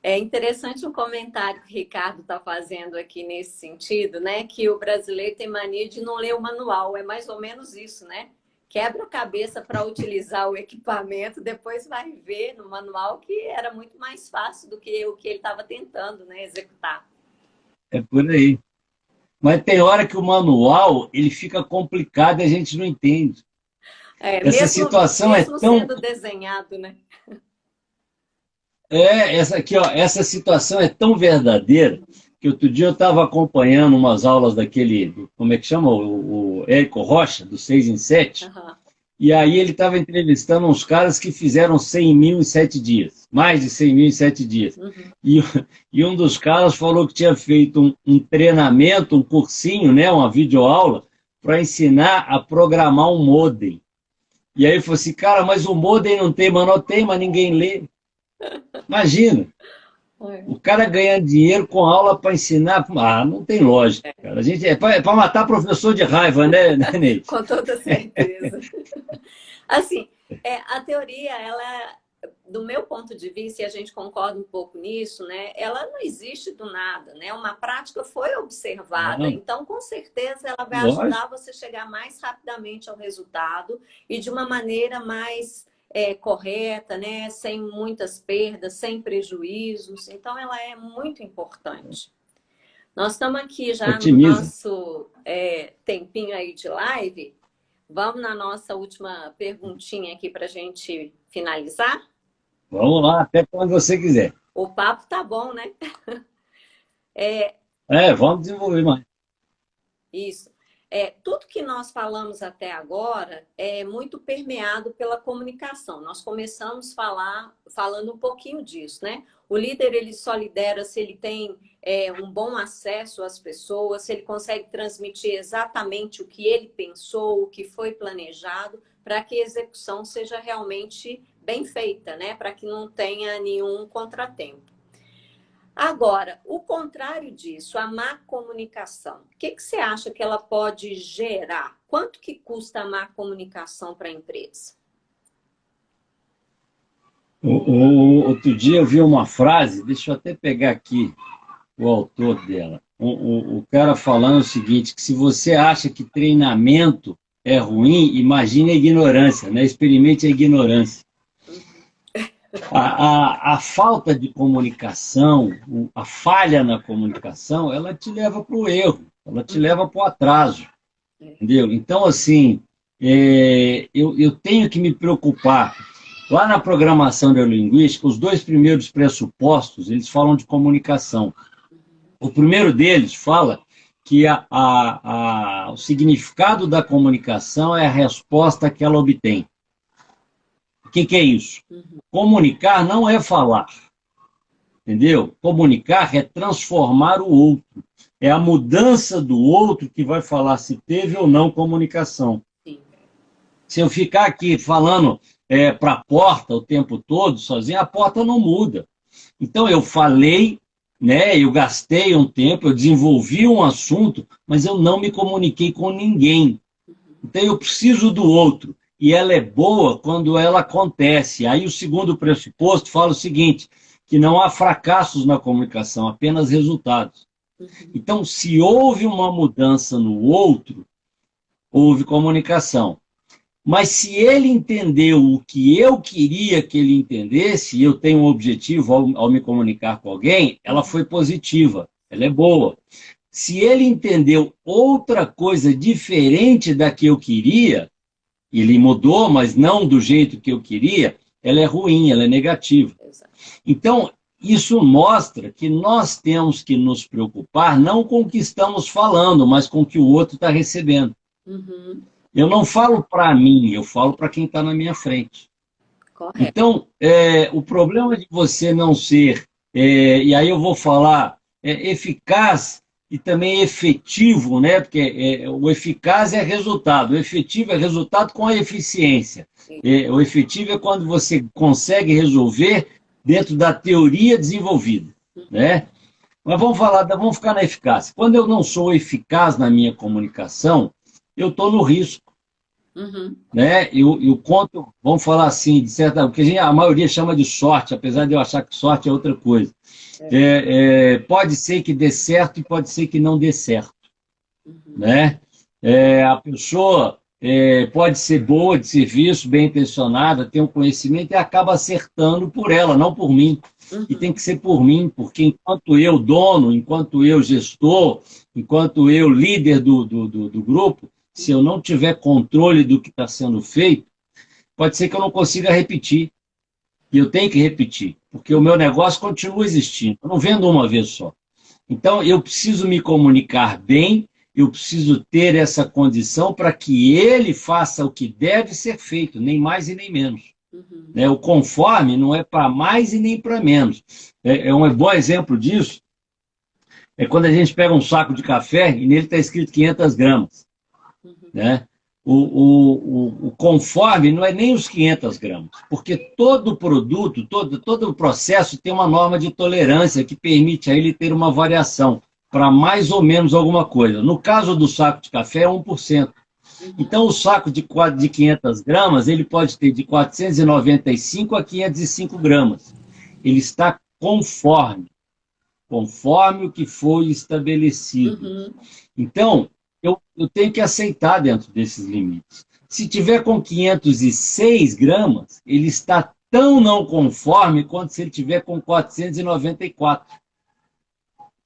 [SPEAKER 2] É interessante um comentário que o Ricardo está fazendo aqui nesse sentido, né? Que o brasileiro tem mania de não ler o manual. É mais ou menos isso, né? Quebra a cabeça para utilizar o equipamento, depois vai ver no manual que era muito mais fácil do que o que ele estava tentando, né, executar.
[SPEAKER 1] É por aí. Mas tem hora que o manual ele fica complicado e a gente não entende. Essa situação
[SPEAKER 2] mesmo
[SPEAKER 1] é tão...
[SPEAKER 2] sendo desenhado, né?
[SPEAKER 1] Essa situação é tão verdadeira que outro dia eu estava acompanhando umas aulas daquele, como é que chama? O Érico Rocha, do 6 em 7.
[SPEAKER 2] Uhum.
[SPEAKER 1] E aí ele estava entrevistando uns caras que fizeram 100 mil em 7 dias. Mais de 100 mil em 7 dias. Uhum. E um dos caras falou que tinha feito um treinamento, um cursinho, né, uma videoaula, para ensinar a programar um modem. E aí ele falou assim, cara, mas o modem não tem manual? Tem, mas ninguém lê. Imagina, o cara ganhar dinheiro com aula para ensinar. Ah, não tem lógica, cara. A gente, é para matar professor de raiva, né, Ney?
[SPEAKER 2] Com toda certeza. Assim, a teoria, ela, do meu ponto de vista, e a gente concorda um pouco nisso, né? Ela não existe do nada, né? Uma prática foi observada, então com certeza ela vai ajudar você a chegar mais rapidamente ao resultado e de uma maneira mais correta, né? Sem muitas perdas, sem prejuízos. Então ela é muito importante. Nós estamos aqui já no nosso tempinho aí de live. Vamos na nossa última perguntinha aqui para a gente finalizar?
[SPEAKER 1] Vamos lá, até quando você quiser.
[SPEAKER 2] O papo tá bom, né?
[SPEAKER 1] Vamos desenvolver mais.
[SPEAKER 2] Isso. Tudo que nós falamos até agora é muito permeado pela comunicação. Nós começamos falando um pouquinho disso, né? O líder, ele só lidera se ele tem um bom acesso às pessoas, se ele consegue transmitir exatamente o que ele pensou, o que foi planejado, para que a execução seja realmente bem feita, né? Para que não tenha nenhum contratempo. Agora, o contrário disso, a má comunicação. O que você acha que ela pode gerar? Quanto que custa a má comunicação para a empresa?
[SPEAKER 1] Outro dia eu vi uma frase, deixa eu até pegar aqui o autor dela. O cara falando o seguinte, que se você acha que treinamento é ruim, imagine a ignorância, né? Experimente a ignorância. A falta de comunicação, a falha na comunicação, ela te leva para o erro, ela te leva para o atraso, entendeu? Então, assim, eu tenho que me preocupar. Lá na programação neurolinguística, os 2 primeiros pressupostos, eles falam de comunicação. O primeiro deles fala que o significado da comunicação é a resposta que ela obtém. O que é isso? Comunicar não é falar, entendeu? Comunicar é transformar o outro. É a mudança do outro que vai falar se teve ou não comunicação. Sim. Se eu ficar aqui falando para a porta o tempo todo, sozinho, a porta não muda. Então eu falei, né? Eu gastei um tempo, eu desenvolvi um assunto, mas eu não me comuniquei com ninguém. Então eu preciso do outro. E ela é boa quando ela acontece. Aí o segundo pressuposto fala o seguinte, que não há fracassos na comunicação, apenas resultados. Então, se houve uma mudança no outro, houve comunicação. Mas se ele entendeu o que eu queria que ele entendesse, e eu tenho um objetivo ao me comunicar com alguém, ela foi positiva. ela é boa. Se ele entendeu outra coisa diferente da que eu queria, ele mudou, mas não do jeito que eu queria, ela é ruim, ela é negativa.
[SPEAKER 2] Exato.
[SPEAKER 1] Então, isso mostra que nós temos que nos preocupar não com o que estamos falando, mas com o que o outro está recebendo.
[SPEAKER 2] Uhum.
[SPEAKER 1] Eu não falo para mim, eu falo para quem está na minha frente.
[SPEAKER 2] Correto.
[SPEAKER 1] Então, o problema de você não ser, e aí eu vou falar, eficaz e também efetivo, né? Porque o eficaz é resultado, o efetivo é resultado com a eficiência. O efetivo é quando você consegue resolver dentro da teoria desenvolvida, né? Mas vamos ficar na eficácia. Quando eu não sou eficaz na minha comunicação, eu estou no risco.
[SPEAKER 2] Uhum.
[SPEAKER 1] Né? E o conto, vamos falar assim, de certa, o que a maioria chama de sorte, apesar de eu achar que sorte é outra coisa. Pode ser que dê certo e pode ser que não dê certo.
[SPEAKER 2] Uhum.
[SPEAKER 1] Né? A pessoa pode ser boa de serviço, bem intencionada, tem um conhecimento e acaba acertando por ela, não por mim.
[SPEAKER 2] Uhum.
[SPEAKER 1] E tem que ser por mim, porque enquanto eu dono, enquanto eu gestor, enquanto eu líder do grupo, se eu não tiver controle do que está sendo feito, pode ser que eu não consiga repetir. E eu tenho que repetir, porque o meu negócio continua existindo. Eu não vendo uma vez só. Então, eu preciso me comunicar bem, eu preciso ter essa condição para que ele faça o que deve ser feito, nem mais e nem menos. Uhum. O conforme não é para mais e nem para menos. Um bom exemplo disso é quando a gente pega um saco de café e nele está escrito 500 gramas. Uhum. Né? O conforme não é nem os 500 gramas, porque todo produto, todo o processo tem uma norma de tolerância que permite a ele ter uma variação para mais ou menos alguma coisa. No caso do saco de café, é 1%. Então, o saco de 500 gramas, ele pode ter de 495 a 505 gramas. Ele está conforme o que foi estabelecido. Uhum. Então, eu tenho que aceitar dentro desses limites. Se tiver com 506 gramas, ele está tão não conforme quanto se ele tiver com 494.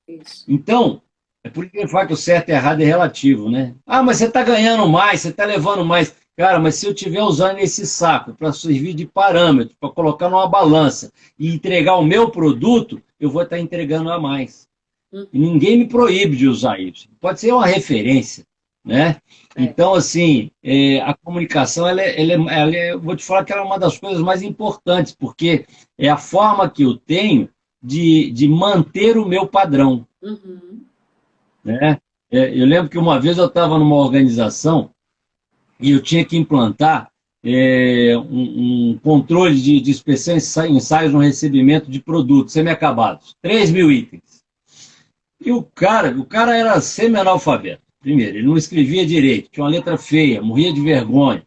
[SPEAKER 1] Isso. Então, é por isso que ele fala que o certo e errado é relativo, né? Ah, mas você está ganhando mais, você está levando mais. Cara, mas se eu estiver usando esse saco para servir de parâmetro, para colocar numa balança e entregar o meu produto, eu vou estar entregando a mais. E ninguém me proíbe de usar isso. Pode ser uma referência, né? Então, assim, a comunicação, eu vou te falar que ela é uma das coisas mais importantes, porque é a forma que eu tenho de manter o meu padrão. Uhum. Né? Eu lembro que uma vez eu estava numa organização e eu tinha que implantar um controle de inspeção e ensaios no recebimento de produtos semi-acabados, 3.000 itens. E o cara era semi-analfabeto. Primeiro, ele não escrevia direito, tinha uma letra feia, morria de vergonha.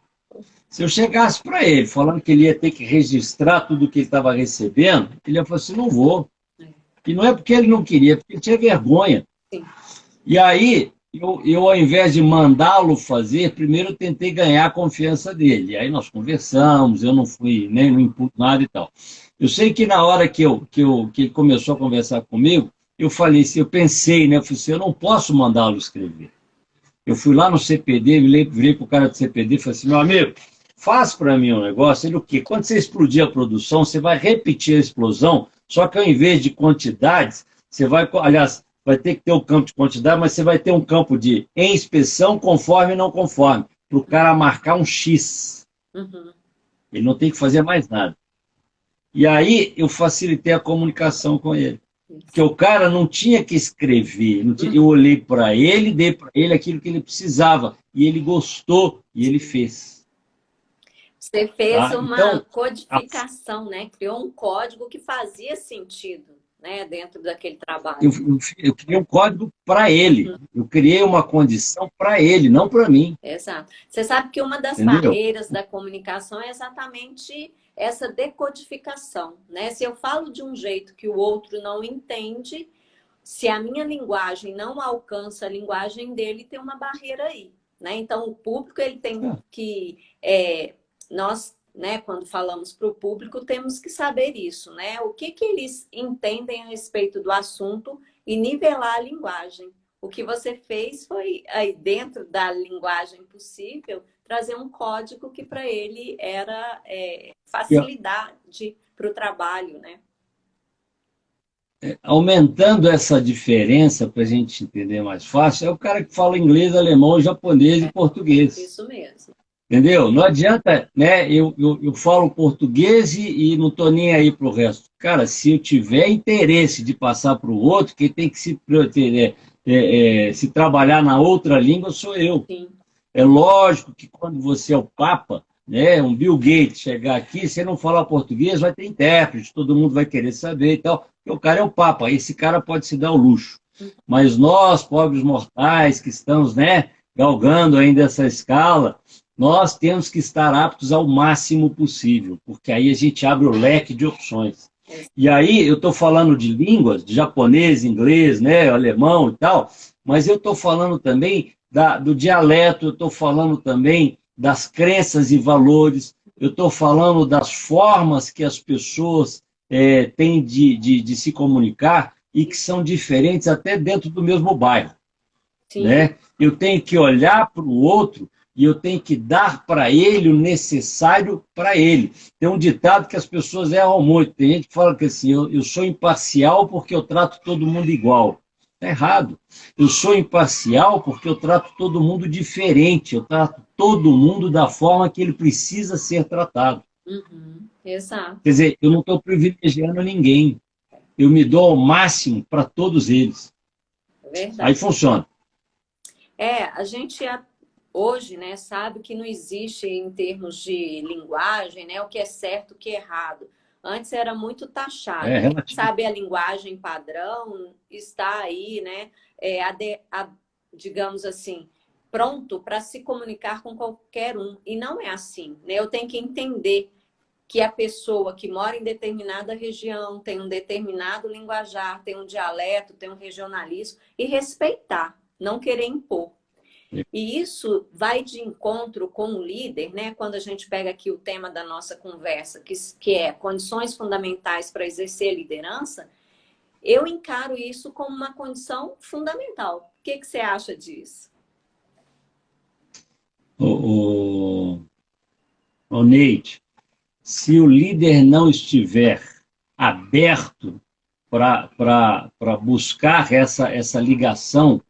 [SPEAKER 1] Se eu chegasse para ele falando que ele ia ter que registrar tudo que ele estava recebendo, ele ia falar assim, não vou. E não é porque ele não queria, é porque ele tinha vergonha. Sim. E aí, eu, ao invés de mandá-lo fazer, primeiro eu tentei ganhar a confiança dele. E aí nós conversamos, eu não fui nem no input, nada e tal. Eu sei que na hora que ele começou a conversar comigo, eu falei assim, eu pensei, né? Eu falei assim, eu não posso mandá-lo escrever. Eu fui lá no CPD, virei para o cara do CPD e falei assim, meu amigo, faz para mim um negócio. Ele o quê? Quando você explodir a produção, você vai repetir a explosão, só que ao invés de quantidades, você vai, aliás, vai ter que ter um campo de quantidade, mas você vai ter um campo de em inspeção, conforme e não conforme, para o cara marcar um X. Uhum. Ele não tem que fazer mais nada. E aí eu facilitei a comunicação com ele. Porque o cara não tinha que escrever. Eu olhei para ele, dei para ele aquilo que ele precisava. E ele gostou e ele fez.
[SPEAKER 2] Você fez uma codificação, né? Criou um código que fazia sentido, né? Dentro daquele trabalho.
[SPEAKER 1] Eu criei um código para ele. Uhum. Eu criei uma condição para ele, não para mim.
[SPEAKER 2] Exato. Você sabe que uma das barreiras da comunicação é exatamente essa decodificação, né? Se eu falo de um jeito que o outro não entende, se a minha linguagem não alcança a linguagem dele, tem uma barreira aí, né? Então, o público, ele tem que... nós, né, quando falamos para o público, temos que saber isso, né? O que eles entendem a respeito do assunto e nivelar a linguagem. O que você fez foi, aí dentro da linguagem possível, trazer um código que para ele era facilidade para o trabalho, né?
[SPEAKER 1] Aumentando essa diferença para a gente entender mais fácil, é o cara que fala inglês, alemão, japonês e português.
[SPEAKER 2] Isso mesmo.
[SPEAKER 1] Entendeu? Não adianta, né? Eu falo português e não estou nem aí para o resto. Cara, se eu tiver interesse de passar para o outro, quem tem que se trabalhar na outra língua sou eu.
[SPEAKER 2] Sim.
[SPEAKER 1] É lógico que quando você é o Papa, né, um Bill Gates chegar aqui, se não falar português, vai ter intérprete, todo mundo vai querer saber e tal. Porque o cara é o Papa, esse cara pode se dar o luxo. Mas nós, pobres mortais, que estamos, né, galgando ainda essa escala, nós temos que estar aptos ao máximo possível, porque aí a gente abre o leque de opções. E aí eu estou falando de línguas, de japonês, inglês, né, alemão e tal, mas eu estou falando também do dialeto, eu estou falando também das crenças e valores, eu estou falando das formas que as pessoas têm de se comunicar e que são diferentes até dentro do mesmo bairro. Né? Eu tenho que olhar para o outro e eu tenho que dar para ele o necessário para ele. Tem um ditado que as pessoas erram muito. Tem gente que fala que assim, eu sou imparcial porque eu trato todo mundo igual. Está errado. Eu sou imparcial porque eu trato todo mundo diferente. Eu trato todo mundo da forma que ele precisa ser tratado.
[SPEAKER 2] Exato.
[SPEAKER 1] Quer dizer, eu não estou privilegiando ninguém. Eu me dou ao máximo para todos eles.
[SPEAKER 2] Verdade.
[SPEAKER 1] Aí funciona.
[SPEAKER 2] A gente hoje, né, sabe que não existe em termos de linguagem, né, o que é certo, o que é errado. Antes era muito taxado. Sabe, a linguagem padrão está aí, né, digamos assim, pronto para se comunicar com qualquer um. E não é assim, né? Eu tenho que entender que a pessoa que mora em determinada região tem um determinado linguajar, tem um dialeto, tem um regionalismo, e respeitar, não querer impor. E isso vai de encontro com o líder, né? Quando a gente pega aqui o tema da nossa conversa, que é condições fundamentais para exercer a liderança, eu encaro isso como uma condição fundamental. O que você acha disso?
[SPEAKER 1] Neide, se o líder não estiver aberto para buscar essa ligação,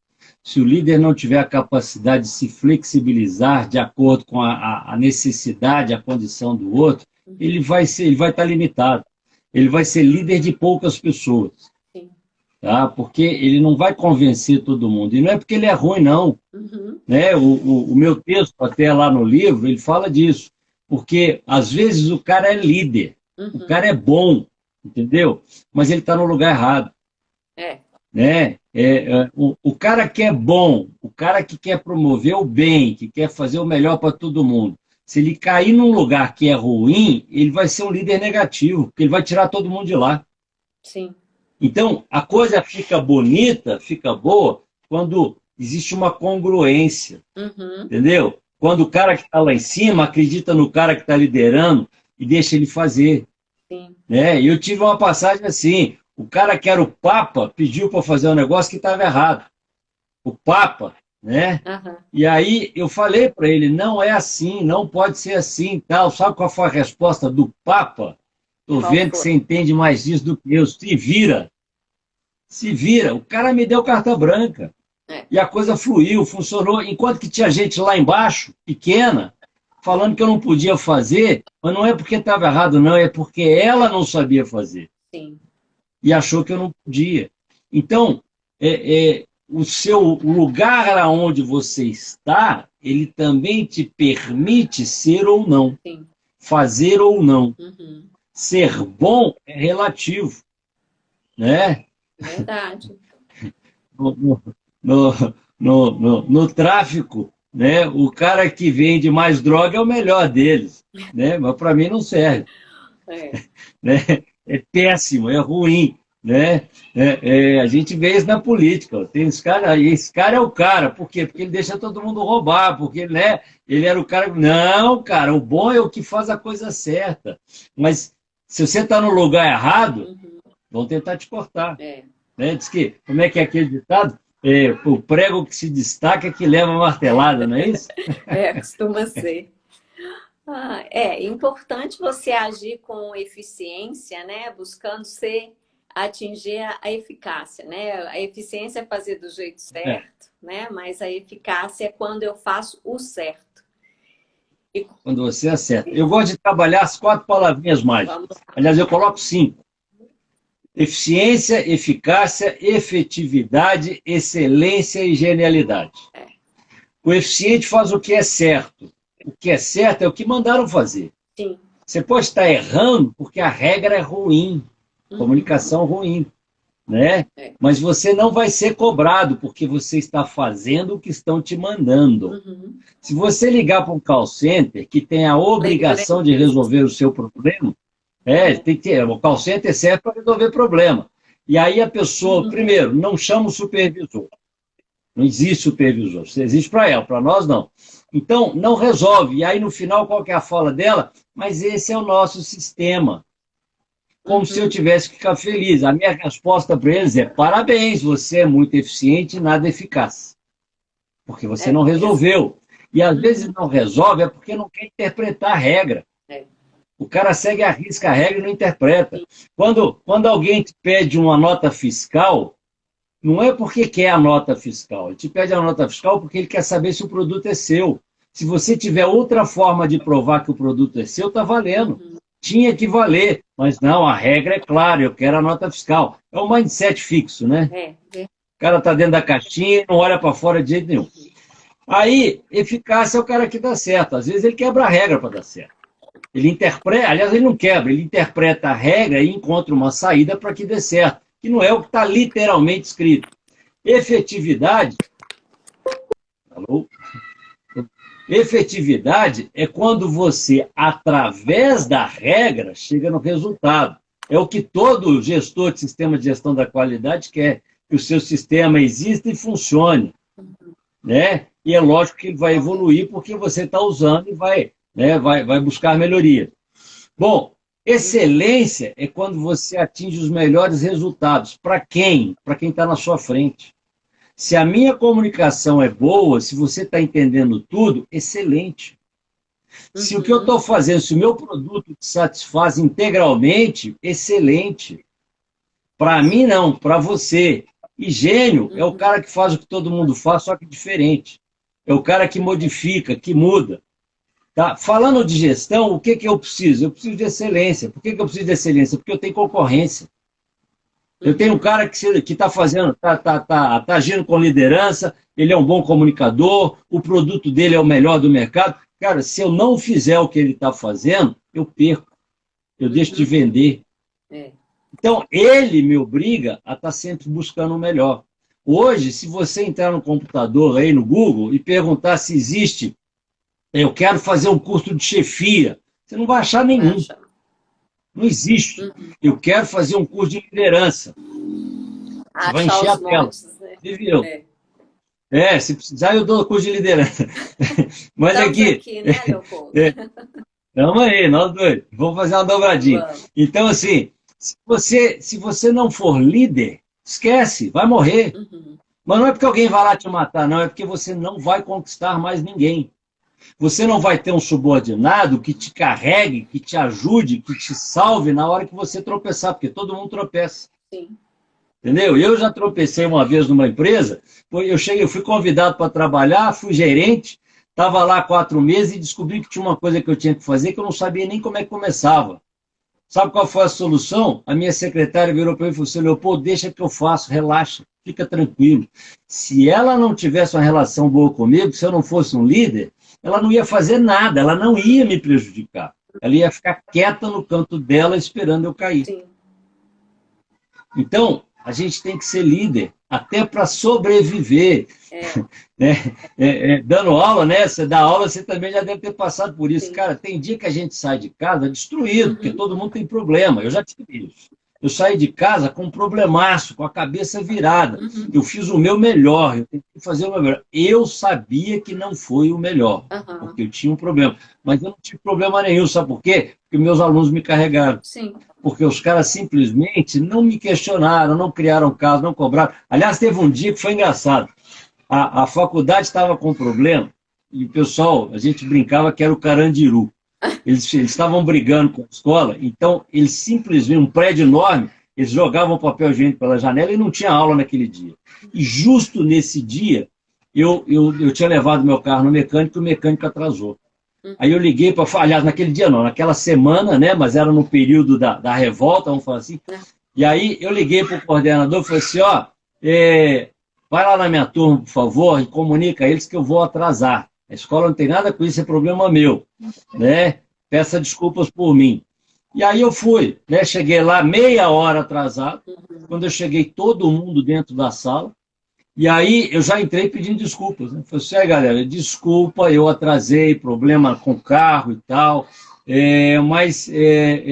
[SPEAKER 1] se o líder não tiver a capacidade de se flexibilizar de acordo com a necessidade, a condição do outro, ele vai estar limitado. Ele vai ser líder de poucas pessoas.
[SPEAKER 2] Sim.
[SPEAKER 1] Tá? Porque ele não vai convencer todo mundo. E não é porque ele é ruim, não. Né? O meu texto, até lá no livro, ele fala disso. Porque, às vezes, o cara é líder. O cara é bom, entendeu? Mas ele está no lugar errado. Né? O cara que é bom, o cara que quer promover o bem, que quer fazer o melhor para todo mundo, se ele cair num lugar que é ruim, ele vai ser um líder negativo, porque ele vai tirar todo mundo de lá.
[SPEAKER 2] Sim.
[SPEAKER 1] Então, a coisa fica bonita, fica boa, quando existe uma congruência, entendeu? Quando o cara que está lá em cima acredita no cara que está liderando e deixa ele fazer.
[SPEAKER 2] Sim.
[SPEAKER 1] Né? Eu tive uma passagem assim, o cara que era o Papa pediu para fazer um negócio que estava errado. O Papa, né? E aí eu falei para ele, não é assim, não pode ser assim, tal. Sabe qual foi a resposta do Papa? Estou vendo que você entende mais disso do que eu. Se vira. Se vira. O cara me deu carta branca. E a coisa fluiu, funcionou. Enquanto que tinha gente lá embaixo, pequena, falando que eu não podia fazer, mas não é porque estava errado, não, é porque ela não sabia fazer.
[SPEAKER 2] Sim.
[SPEAKER 1] E achou que eu não podia. Então, o lugar aonde você está, ele também te permite ser ou não, fazer ou não. Ser bom é relativo, né?
[SPEAKER 2] Verdade.
[SPEAKER 1] No tráfico, né? O cara que vende mais droga é o melhor deles, né? Mas para mim não serve. Né? É péssimo, é ruim. Né? A gente vê isso na política. Tem esse cara é o cara. Por quê? Porque ele deixa todo mundo roubar, porque né, ele era o cara. Não, cara, o bom é o que faz a coisa certa. Mas se você está no lugar errado, vão tentar te cortar. né? Diz que, como é que é aquele ditado? É, o prego que se destaca é que leva martelada, não é isso?
[SPEAKER 2] Costuma ser. É importante você agir com eficiência, né? Buscando atingir a eficácia, né? A eficiência é fazer do jeito
[SPEAKER 1] É.
[SPEAKER 2] certo, né? Mas a eficácia é quando eu faço o certo.
[SPEAKER 1] Quando você acerta. Eu gosto de trabalhar as 4 palavrinhas mágicas. Aliás, eu coloco 5. Eficiência, eficácia, efetividade, excelência e genialidade. O eficiente faz o que é certo. O que é certo é o que mandaram fazer.
[SPEAKER 2] Sim.
[SPEAKER 1] Você pode estar errando porque a regra é ruim, comunicação ruim, né? Mas você não vai ser cobrado porque você está fazendo o que estão te mandando. Se você ligar para um call center que tem a obrigação de resolver o seu problema, tem que ter, o call center serve para resolver problema. E aí a pessoa, primeiro, não chama o supervisor. Não existe supervisor. Você existe para ela, para nós não. Então, não resolve. E aí, no final, qual que é a fala dela? Mas esse é o nosso sistema. Como se eu tivesse que ficar feliz. A minha resposta para eles é: parabéns, você é muito eficiente e nada eficaz. Porque você não resolveu. E às vezes não resolve é porque não quer interpretar a regra. O cara segue a risca a regra e não interpreta. Quando alguém te pede uma nota fiscal, não é porque quer a nota fiscal. Ele te pede a nota fiscal porque ele quer saber se o produto é seu. Se você tiver outra forma de provar que o produto é seu, está valendo. Tinha que valer. Mas não, a regra é clara, eu quero a nota fiscal. É um mindset fixo, né? O cara está dentro da caixinha e não olha para fora de jeito nenhum. Aí, eficácia é o cara que dá certo. Às vezes ele quebra a regra para dar certo. Ele interpreta, aliás, ele não quebra, ele interpreta a regra e encontra uma saída para que dê certo, que não é o que está literalmente escrito. Efetividade. Alô? Efetividade é quando você, através da regra, chega no resultado. É o que todo gestor de sistema de gestão da qualidade quer, que o seu sistema exista e funcione. Né? E é lógico que ele vai evoluir porque você está usando e vai buscar melhoria. Bom, excelência é quando você atinge os melhores resultados. Para quem? Para quem está na sua frente. Se a minha comunicação é boa, se você está entendendo tudo, excelente. Se o que eu estou fazendo, se o meu produto te satisfaz integralmente, excelente. Para mim, não, para você. E gênio é o cara que faz o que todo mundo faz, só que diferente. É o cara que modifica, que muda. Tá? Falando de gestão, o que eu preciso? Eu preciso de excelência. Por que eu preciso de excelência? Porque eu tenho concorrência. Eu tenho um cara que está fazendo, tá agindo com liderança, ele é um bom comunicador, o produto dele é o melhor do mercado. Cara, se eu não fizer o que ele está fazendo, eu perco. Eu deixo de vender. Então, ele me obriga a estar sempre buscando o melhor. Hoje, se você entrar no computador aí no Google e perguntar se existe, eu quero fazer um curso de chefia, você não vai achar nenhum. Não existe. Eu quero fazer um curso de liderança. Você vai encher a tela. Né? Se precisar, eu dou curso de liderança. Mas aqui né, Leopoldo? Estamos aí, nós dois. Vamos fazer uma dobradinha. Vamos. Então, assim, se você não for líder, esquece, vai morrer. Mas não é porque alguém vai lá te matar, não. É porque você não vai conquistar mais ninguém. Você não vai ter um subordinado que te carregue, que te ajude, que te salve na hora que você tropeçar, porque todo mundo tropeça. Sim. Entendeu? Eu já tropecei uma vez numa empresa, eu fui convidado para trabalhar, fui gerente, estava lá 4 meses e descobri que tinha uma coisa que eu tinha que fazer que eu não sabia nem como é que começava. Sabe qual foi a solução? A minha secretária virou para mim e falou assim: Leopoldo, deixa que eu faço, relaxa, fica tranquilo. Se ela não tivesse uma relação boa comigo, se eu não fosse um líder, ela não ia fazer nada, ela não ia me prejudicar. Ela ia ficar quieta no canto dela esperando eu cair. Sim. Então, a gente tem que ser líder, até para sobreviver. Dando aula, né? Você dá aula, você também já deve ter passado por isso. Sim. Cara, tem dia que a gente sai de casa destruído, porque todo mundo tem problema. Eu já tive isso. Eu saí de casa com um problemaço, com a cabeça virada. Eu fiz o meu melhor, eu tentei fazer o meu melhor. Eu sabia que não foi o melhor, porque eu tinha um problema. Mas eu não tive problema nenhum, sabe por quê? Porque meus alunos me carregaram. Sim. porque os caras simplesmente não me questionaram, não criaram caso, não cobraram. Aliás, teve um dia que foi engraçado. A faculdade estava com problema e o pessoal, a gente brincava que era o Carandiru. Eles estavam brigando com a escola, então eles simplesmente, um prédio enorme, eles jogavam papel higiênico pela janela e não tinha aula naquele dia. E justo nesse dia, eu tinha levado meu carro no mecânico e o mecânico atrasou. Aí eu liguei para falar, aliás, naquele dia não, naquela semana, né, mas era no período da revolta, vamos falar assim. E aí eu liguei para o coordenador e falei assim, ó, vai lá na minha turma, por favor, e comunica a eles que eu vou atrasar. A escola não tem nada com isso, é problema meu, né? Peça desculpas por mim. E aí eu fui, né? Cheguei lá meia hora atrasado. Quando eu cheguei, todo mundo dentro da sala. E aí eu já entrei pedindo desculpas. Né? Falei assim, galera, desculpa, eu atrasei, problema com o carro e tal. Mas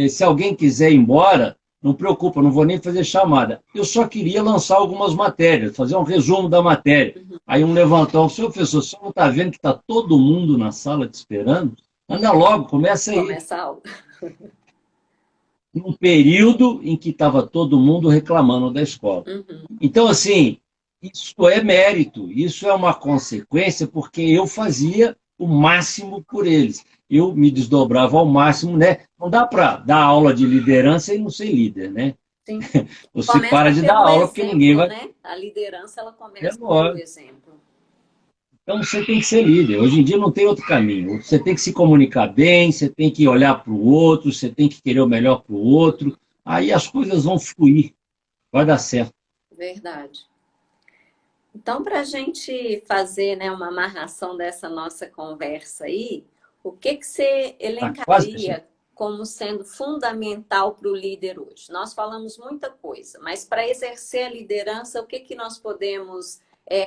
[SPEAKER 1] se alguém quiser ir embora, não preocupa, não vou nem fazer chamada. Eu só queria lançar algumas matérias, fazer um resumo da matéria. Aí um levantou, senhor professor, o senhor não está vendo que está todo mundo na sala te esperando? Anda logo, começa aí.
[SPEAKER 2] Começa a aula.
[SPEAKER 1] Num período em que estava todo mundo reclamando da escola. Então, assim, isso é mérito, isso é uma consequência, porque eu fazia o máximo por eles. Eu me desdobrava ao máximo, né? Não dá para dar aula de liderança e não ser líder, né?
[SPEAKER 2] Sim.
[SPEAKER 1] Você
[SPEAKER 2] Começa
[SPEAKER 1] para de dar aula, porque ninguém vai...
[SPEAKER 2] Né? A liderança, ela começa pelo exemplo.
[SPEAKER 1] Então você tem que ser líder. Hoje em dia não tem outro caminho. Você tem que se comunicar bem, você tem que olhar para o outro, você tem que querer o melhor para o outro. Aí as coisas vão fluir. Vai dar certo.
[SPEAKER 2] Verdade. Então, para a gente fazer, né, uma amarração dessa nossa conversa aí, o que você elencaria como sendo fundamental para o líder hoje? Nós falamos muita coisa, mas para exercer a liderança, o que nós podemos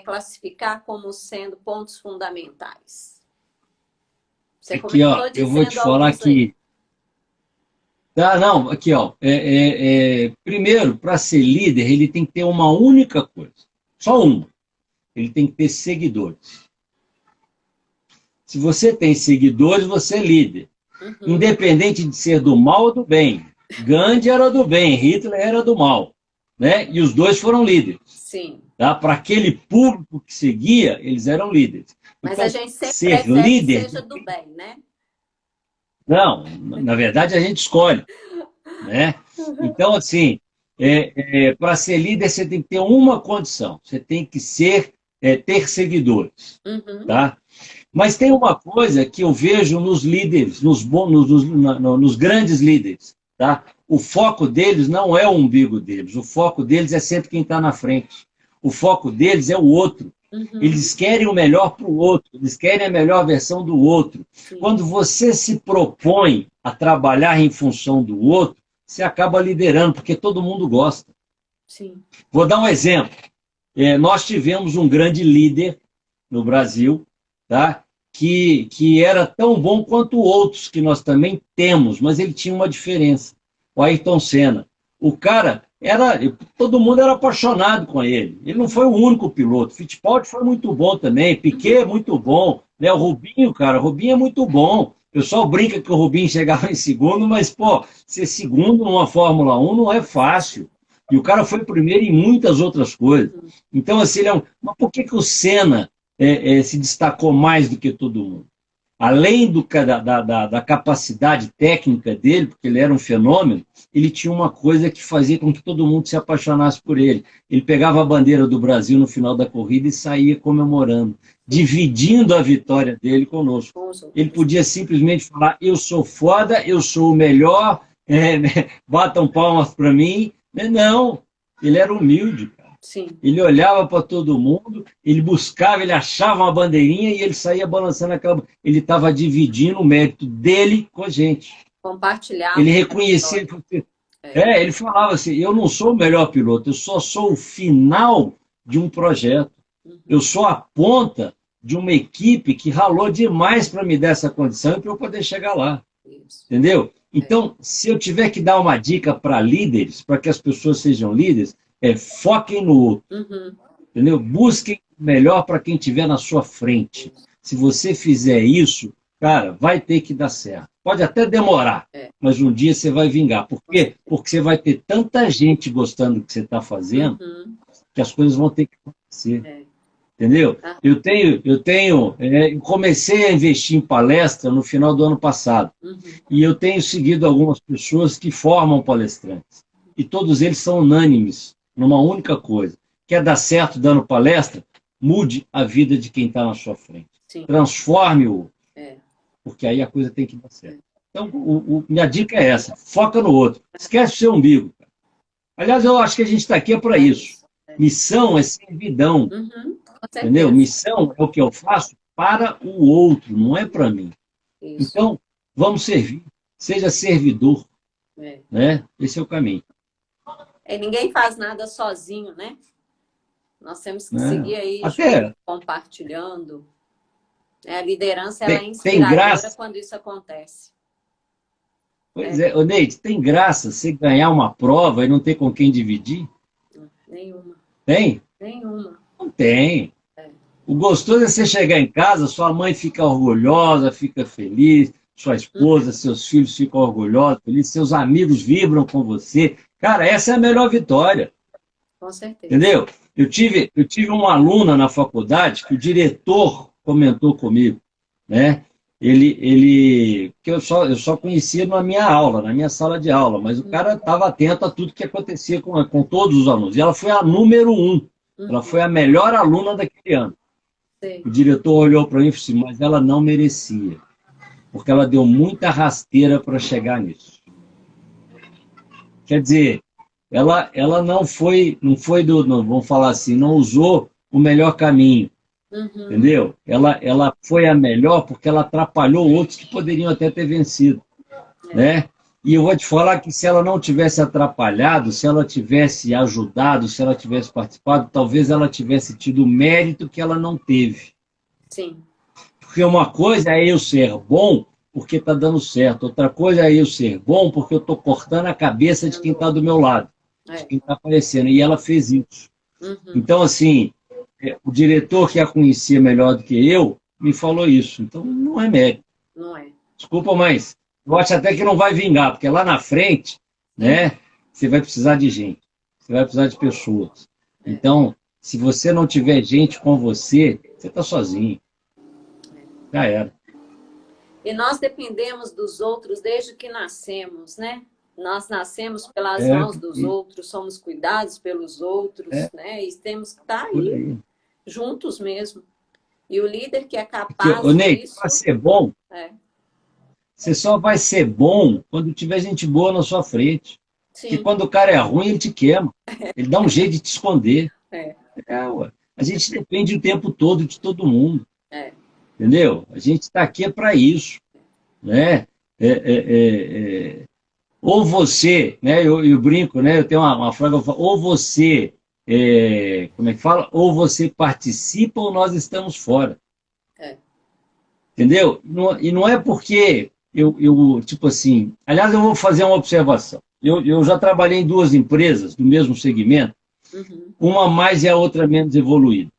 [SPEAKER 2] classificar como sendo pontos fundamentais? Você
[SPEAKER 1] aqui, ó, eu vou te falar que... não, aqui, ó. Primeiro, para ser líder, ele tem que ter uma única coisa. Só uma. Ele tem que ter seguidores. Se você tem seguidores, você é líder. Independente de ser do mal ou do bem. Gandhi era do bem, Hitler era do mal. Né? E os dois foram líderes.
[SPEAKER 2] Sim.
[SPEAKER 1] Tá? Para aquele público que seguia, eles eram líderes.
[SPEAKER 2] Mas
[SPEAKER 1] então,
[SPEAKER 2] a gente sempre
[SPEAKER 1] ser líder,
[SPEAKER 2] que seja do bem, né?
[SPEAKER 1] Não, na verdade a gente escolhe. Né? Então, assim, para ser líder, você tem que ter uma condição. Você tem que ter seguidores. Tá? Mas tem uma coisa que eu vejo nos líderes, nos grandes líderes. Tá? O foco deles não é o umbigo deles. O foco deles é sempre quem está na frente. O foco deles é o outro. Eles querem o melhor para o outro. Eles querem a melhor versão do outro.
[SPEAKER 2] Sim.
[SPEAKER 1] Quando você se propõe a trabalhar em função do outro, você acaba liderando, porque todo mundo gosta.
[SPEAKER 2] Sim.
[SPEAKER 1] Vou dar um exemplo. Nós tivemos um grande líder no Brasil, tá? que era tão bom quanto outros que nós também temos, mas ele tinha uma diferença. O Ayrton Senna. O cara, todo mundo era apaixonado com ele. Ele não foi o único piloto. Fittipaldi foi muito bom também, Piquet muito bom. Né? O Rubinho, cara, o Rubinho é muito bom. O pessoal brinca que o Rubinho chegava em segundo, mas, pô, ser segundo numa Fórmula 1 não é fácil. E o cara foi primeiro em muitas outras coisas. Então, assim, mas por que o Senna se destacou mais do que todo mundo? Além da capacidade técnica dele, porque ele era um fenômeno, ele tinha uma coisa que fazia com que todo mundo se apaixonasse por ele. Ele pegava a bandeira do Brasil no final da corrida e saía comemorando, dividindo a vitória dele conosco. Ele podia simplesmente falar, eu sou foda, eu sou o melhor, batam palmas para mim. Não, ele era humilde, cara.
[SPEAKER 2] Sim.
[SPEAKER 1] Ele olhava para todo mundo, ele buscava, ele achava uma bandeirinha e ele saía balançando aquela... Ele estava dividindo o mérito dele com a gente.
[SPEAKER 2] Compartilhar.
[SPEAKER 1] Ele reconhecia... ele falava assim, eu não sou o melhor piloto, eu só sou o final de um projeto. Eu sou a ponta de uma equipe que ralou demais para me dar essa condição e para eu poder chegar lá.
[SPEAKER 2] Isso.
[SPEAKER 1] Entendeu? Então, se eu tiver que dar uma dica para líderes, para que as pessoas sejam líderes, foquem no outro. Entendeu? Busquem o melhor para quem estiver na sua frente. Se você fizer isso, cara, vai ter que dar certo. Pode até demorar, mas um dia você vai vingar. Por quê? Porque você vai ter tanta gente gostando do que você está fazendo, que as coisas vão ter que acontecer. Entendeu? Eu comecei a investir em palestra no final do ano passado. E eu tenho seguido algumas pessoas que formam palestrantes. E todos eles são unânimes numa única coisa. Quer dar certo dando palestra? Mude a vida de quem está na sua frente. Transforme-o. Porque aí a coisa tem que dar certo. Então, minha dica é essa. Foca no outro. Esquece o seu umbigo. Cara. Aliás, eu acho que a gente está aqui para isso. Missão é servidão. Entendeu? Missão é o que eu faço para o outro, não é para mim. Isso. Então, vamos servir. Seja servidor. Né? Esse é o caminho.
[SPEAKER 2] Ninguém faz nada sozinho, né? Nós temos que seguir aí compartilhando. A liderança ela é inspiradora quando isso acontece.
[SPEAKER 1] Pois é. Ô, Neide, tem graça você ganhar uma prova e não ter com quem dividir?
[SPEAKER 2] Nenhuma.
[SPEAKER 1] Tem?
[SPEAKER 2] Nenhuma.
[SPEAKER 1] Não tem. O gostoso é você chegar em casa, sua mãe fica orgulhosa, fica feliz, sua esposa, seus filhos ficam orgulhosos, felizes, seus amigos vibram com você. Cara, essa é a melhor vitória.
[SPEAKER 2] Com certeza.
[SPEAKER 1] Entendeu? Eu tive uma aluna na faculdade que o diretor comentou comigo, né? Que eu só conhecia na minha aula, na minha sala de aula, mas o cara estava atento a tudo que acontecia com todos os alunos. E ela foi a número 1. Ela foi a melhor aluna daquele ano. Sim. O diretor olhou para mim e falou assim, mas ela não merecia, porque ela deu muita rasteira para chegar nisso. Quer dizer, ela não foi vamos falar assim, não usou o melhor caminho, entendeu? Ela foi a melhor porque ela atrapalhou outros que poderiam até ter vencido, né? E eu vou te falar que se ela não tivesse atrapalhado, se ela tivesse ajudado, se ela tivesse participado, talvez ela tivesse tido o mérito que ela não teve.
[SPEAKER 2] Sim.
[SPEAKER 1] Porque uma coisa é eu ser bom porque está dando certo. Outra coisa é eu ser bom porque eu estou cortando a cabeça de quem está do meu lado, de quem está aparecendo. E ela fez isso. Então, assim, o diretor que a conhecia melhor do que eu me falou isso. Então, não é mérito.
[SPEAKER 2] Não é.
[SPEAKER 1] Desculpa, mas... eu acho até que não vai vingar, porque lá na frente, né, você vai precisar de gente, você vai precisar de pessoas. Então, se você não tiver gente com você, você está sozinho. Já era.
[SPEAKER 2] E nós dependemos dos outros desde que nascemos, né? Nós nascemos pelas mãos dos outros, somos cuidados pelos outros, né? E temos que estar aí, juntos mesmo. E o líder que é capaz
[SPEAKER 1] disso... para ser bom... Você só vai ser bom quando tiver gente boa na sua frente. Sim. E quando o cara é ruim, ele te queima. Ele dá um jeito de te esconder. A gente depende o tempo todo de todo mundo. Entendeu? A gente está aqui para isso. Né? Ou você, né? Eu brinco, né? Eu tenho uma frase que eu falo, ou você, como é que fala? Ou você participa ou nós estamos fora. Entendeu? E não é porque... tipo assim, aliás, eu vou fazer uma observação. Eu já trabalhei em 2 empresas do mesmo segmento, uma mais e a outra menos evoluída.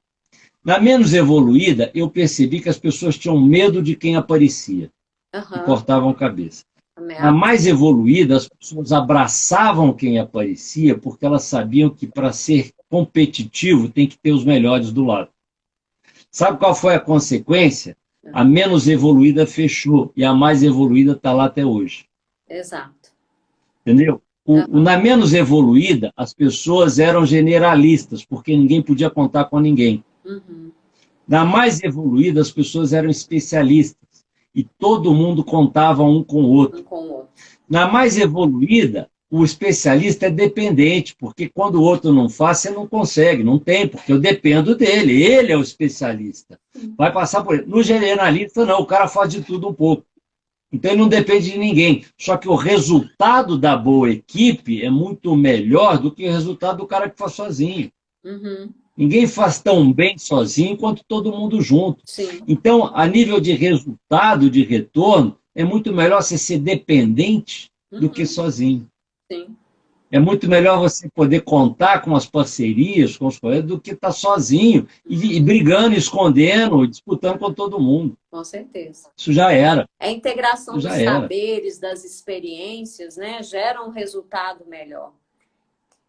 [SPEAKER 1] Na menos evoluída, eu percebi que as pessoas tinham medo de quem aparecia e cortavam cabeça. Na mais evoluída, as pessoas abraçavam quem aparecia porque elas sabiam que para ser competitivo tem que ter os melhores do lado. Sabe qual foi a consequência? A menos evoluída fechou e a mais evoluída está lá até hoje.
[SPEAKER 2] Exato.
[SPEAKER 1] Entendeu? Na menos evoluída, as pessoas eram generalistas, porque ninguém podia contar com ninguém. Na mais evoluída, as pessoas eram especialistas e todo mundo contava um com o outro. Na mais evoluída, o especialista é dependente, porque quando o outro não faz, você não consegue, não tem, porque eu dependo dele, ele é o especialista. Vai passar por ele. No generalista, não, o cara faz de tudo um pouco. Então ele não depende de ninguém. Só que o resultado da boa equipe é muito melhor do que o resultado do cara que faz sozinho. Ninguém faz tão bem sozinho quanto todo mundo junto.
[SPEAKER 2] Sim.
[SPEAKER 1] Então, a nível de resultado, de retorno, é muito melhor você ser dependente do que sozinho.
[SPEAKER 2] Sim.
[SPEAKER 1] É muito melhor você poder contar com as parcerias, com os colegas, do que estar sozinho e brigando, escondendo, disputando com todo mundo.
[SPEAKER 2] Com certeza.
[SPEAKER 1] Isso já era.
[SPEAKER 2] A integração
[SPEAKER 1] Isso já
[SPEAKER 2] dos
[SPEAKER 1] era.
[SPEAKER 2] saberes, das experiências, né, gera um resultado melhor.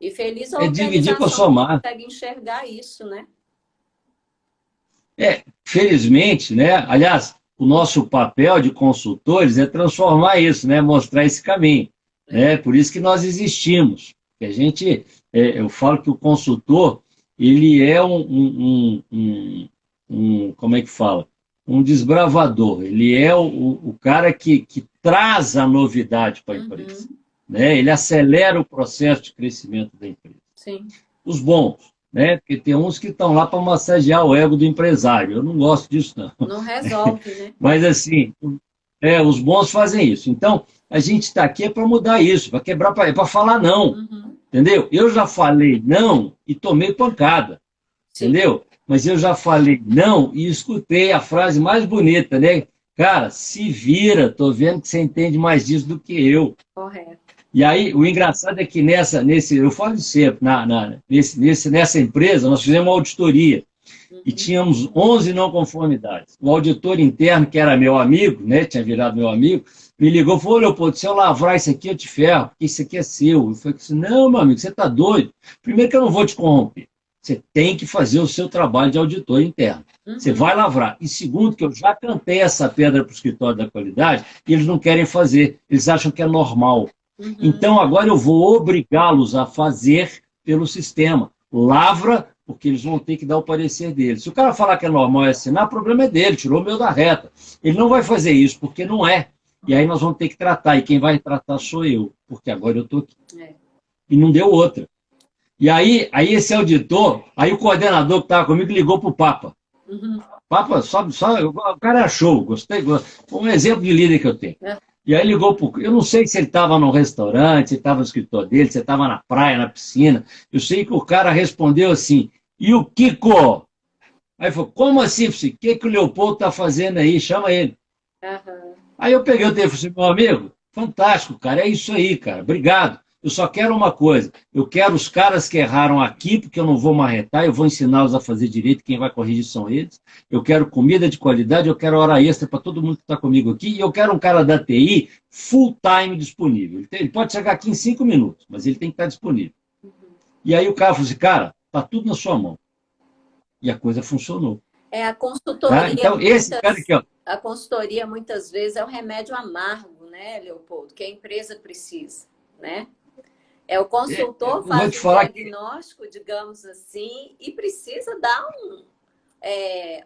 [SPEAKER 2] E feliz a
[SPEAKER 1] É dividir para
[SPEAKER 2] organização que
[SPEAKER 1] somar.
[SPEAKER 2] consegue enxergar isso, né?
[SPEAKER 1] Felizmente, né? Aliás, o nosso papel de consultores é transformar isso, né? Mostrar esse caminho, né? Por isso que nós existimos. Que a gente, eu falo que o consultor, ele é como é que fala? Um desbravador. Ele é o cara que traz a novidade para a empresa, né? Ele acelera o processo de crescimento da empresa.
[SPEAKER 2] Sim.
[SPEAKER 1] Os bons, né? Porque tem uns que estão lá para massagear o ego do empresário. Eu não gosto disso, não.
[SPEAKER 2] Não resolve, né?
[SPEAKER 1] Mas, assim, os bons fazem isso. Então, a gente está aqui para mudar isso, para quebrar, para falar não. Entendeu? Eu já falei não e tomei pancada.
[SPEAKER 2] Sim.
[SPEAKER 1] Entendeu? Mas eu já falei não e escutei a frase mais bonita, né? Cara, se vira, tô vendo que você entende mais disso do que eu.
[SPEAKER 2] Correto.
[SPEAKER 1] E aí, o engraçado é que eu falo de sempre, nessa empresa, nós fizemos uma auditoria e tínhamos 11 não conformidades. O auditor interno, que era meu amigo, né, tinha virado meu amigo, me ligou e falou: Leopoldo, se eu lavrar isso aqui, eu te ferro, porque isso aqui é seu. Eu falei assim: não, meu amigo, você está doido. Primeiro que eu não vou te corromper. Você tem que fazer o seu trabalho de auditor interno. Você vai lavrar. E segundo, que eu já cantei essa pedra para o escritório da qualidade e eles não querem fazer. Eles acham que é normal. Então, agora eu vou obrigá-los a fazer pelo sistema. Lavra, porque eles vão ter que dar o parecer deles. Se o cara falar que é normal e assinar, o problema é dele, tirou o meu da reta. Ele não vai fazer isso, porque não é. E aí nós vamos ter que tratar. E quem vai tratar sou eu, porque agora eu estou aqui. E não deu outra. E aí esse auditor, aí o coordenador que estava comigo ligou para o Papa. Papa, o cara achou, gostei. Foi um exemplo de líder que eu tenho. E aí ligou para eu não sei se ele estava no restaurante, se estava no escritório dele, se estava na praia, na piscina. Eu sei que o cara respondeu assim: e o Kiko? Aí falou: como assim? O que o Leopoldo está fazendo aí? Chama ele. Aí eu peguei o telefone e falei: meu amigo, fantástico, cara, é isso aí, cara, obrigado. Eu só quero uma coisa: eu quero os caras que erraram aqui, porque eu não vou marretar, eu vou ensiná-los a fazer direito, quem vai corrigir são eles. Eu quero comida de qualidade, eu quero hora extra para todo mundo que está comigo aqui, e eu quero um cara da TI full time disponível. Ele pode chegar aqui em 5 minutos, mas ele tem que estar disponível. E aí o cara falou assim: cara, está tudo na sua mão. E a coisa funcionou.
[SPEAKER 2] A consultoria,
[SPEAKER 1] tá? Então, esse cara aqui, ó.
[SPEAKER 2] A consultoria muitas vezes é um remédio amargo, né, Leopoldo, que a empresa precisa, né? O consultor faz o diagnóstico, digamos assim, e precisa dar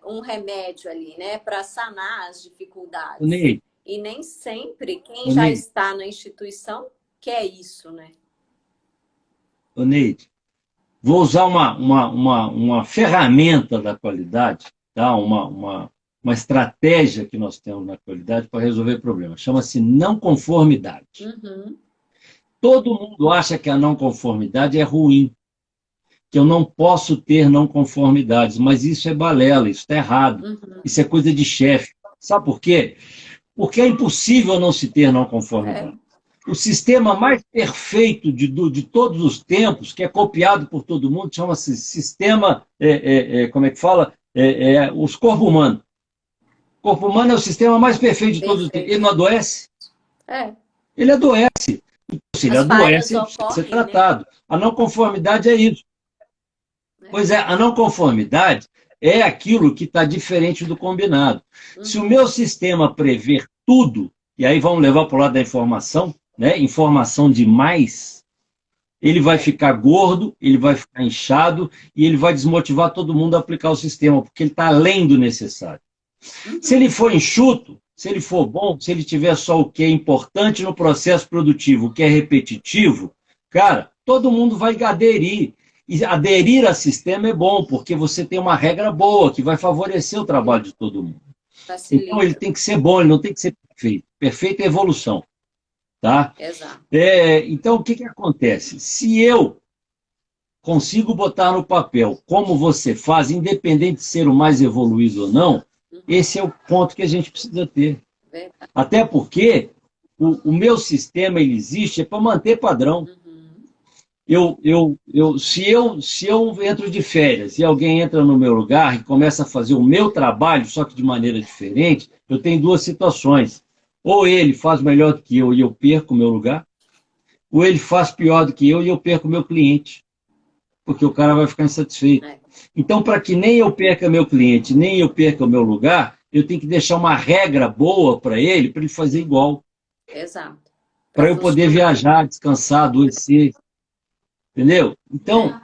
[SPEAKER 2] um remédio ali, né, para sanar as dificuldades. E nem sempre quem já está na instituição quer isso, né?
[SPEAKER 1] Ô, Neide, vou usar uma ferramenta da qualidade, tá? uma estratégia que nós temos na qualidade para resolver problemas. Chama-se não conformidade. Todo mundo acha que a não conformidade é ruim, que eu não posso ter não conformidades, mas isso é balela, isso está errado, isso é coisa de chefe. Sabe por quê? Porque é impossível não se ter não conformidade. O sistema mais perfeito de todos os tempos, que é copiado por todo mundo, chama-se sistema, como é que fala? Os corpo humano. O corpo humano é o sistema mais perfeito de todos os tempos. Ele não adoece? Ele adoece. Se ele adoece, ele precisa ser tratado. Né? A não conformidade é isso. Pois é, a não conformidade é aquilo que está diferente do combinado. Se o meu sistema prever tudo, e aí vamos levar para o lado da informação, né? Informação demais, ele vai ficar gordo, ele vai ficar inchado e ele vai desmotivar todo mundo a aplicar o sistema, porque ele está além do necessário. Se ele for enxuto, se ele for bom, se ele tiver só o que é importante no processo produtivo, o que é repetitivo, cara, todo mundo vai aderir. E aderir a sistema é bom, porque você tem uma regra boa, que vai favorecer o trabalho de todo mundo. Facilita. Então, ele tem que ser bom, ele não tem que ser perfeito. Perfeito é evolução. Tá?
[SPEAKER 2] Exato.
[SPEAKER 1] Então, o que acontece? Se eu consigo botar no papel como você faz, independente de ser o mais evoluído ou não, esse é o ponto que a gente precisa ter. Até porque o meu sistema ele existe para manter padrão. Se eu entro de férias e alguém entra no meu lugar e começa a fazer o meu trabalho, só que de maneira diferente, eu tenho duas situações. Ou ele faz melhor do que eu e eu perco o meu lugar, ou ele faz pior do que eu e eu perco o meu cliente, porque o cara vai ficar insatisfeito.
[SPEAKER 2] É,
[SPEAKER 1] Então, para que nem eu perca meu cliente, nem eu perca o meu lugar, eu tenho que deixar uma regra boa para ele fazer igual,
[SPEAKER 2] exato. Para
[SPEAKER 1] para eu poder
[SPEAKER 2] funcionar.
[SPEAKER 1] viajar, descansar, adoecer, entendeu? Então,
[SPEAKER 2] É,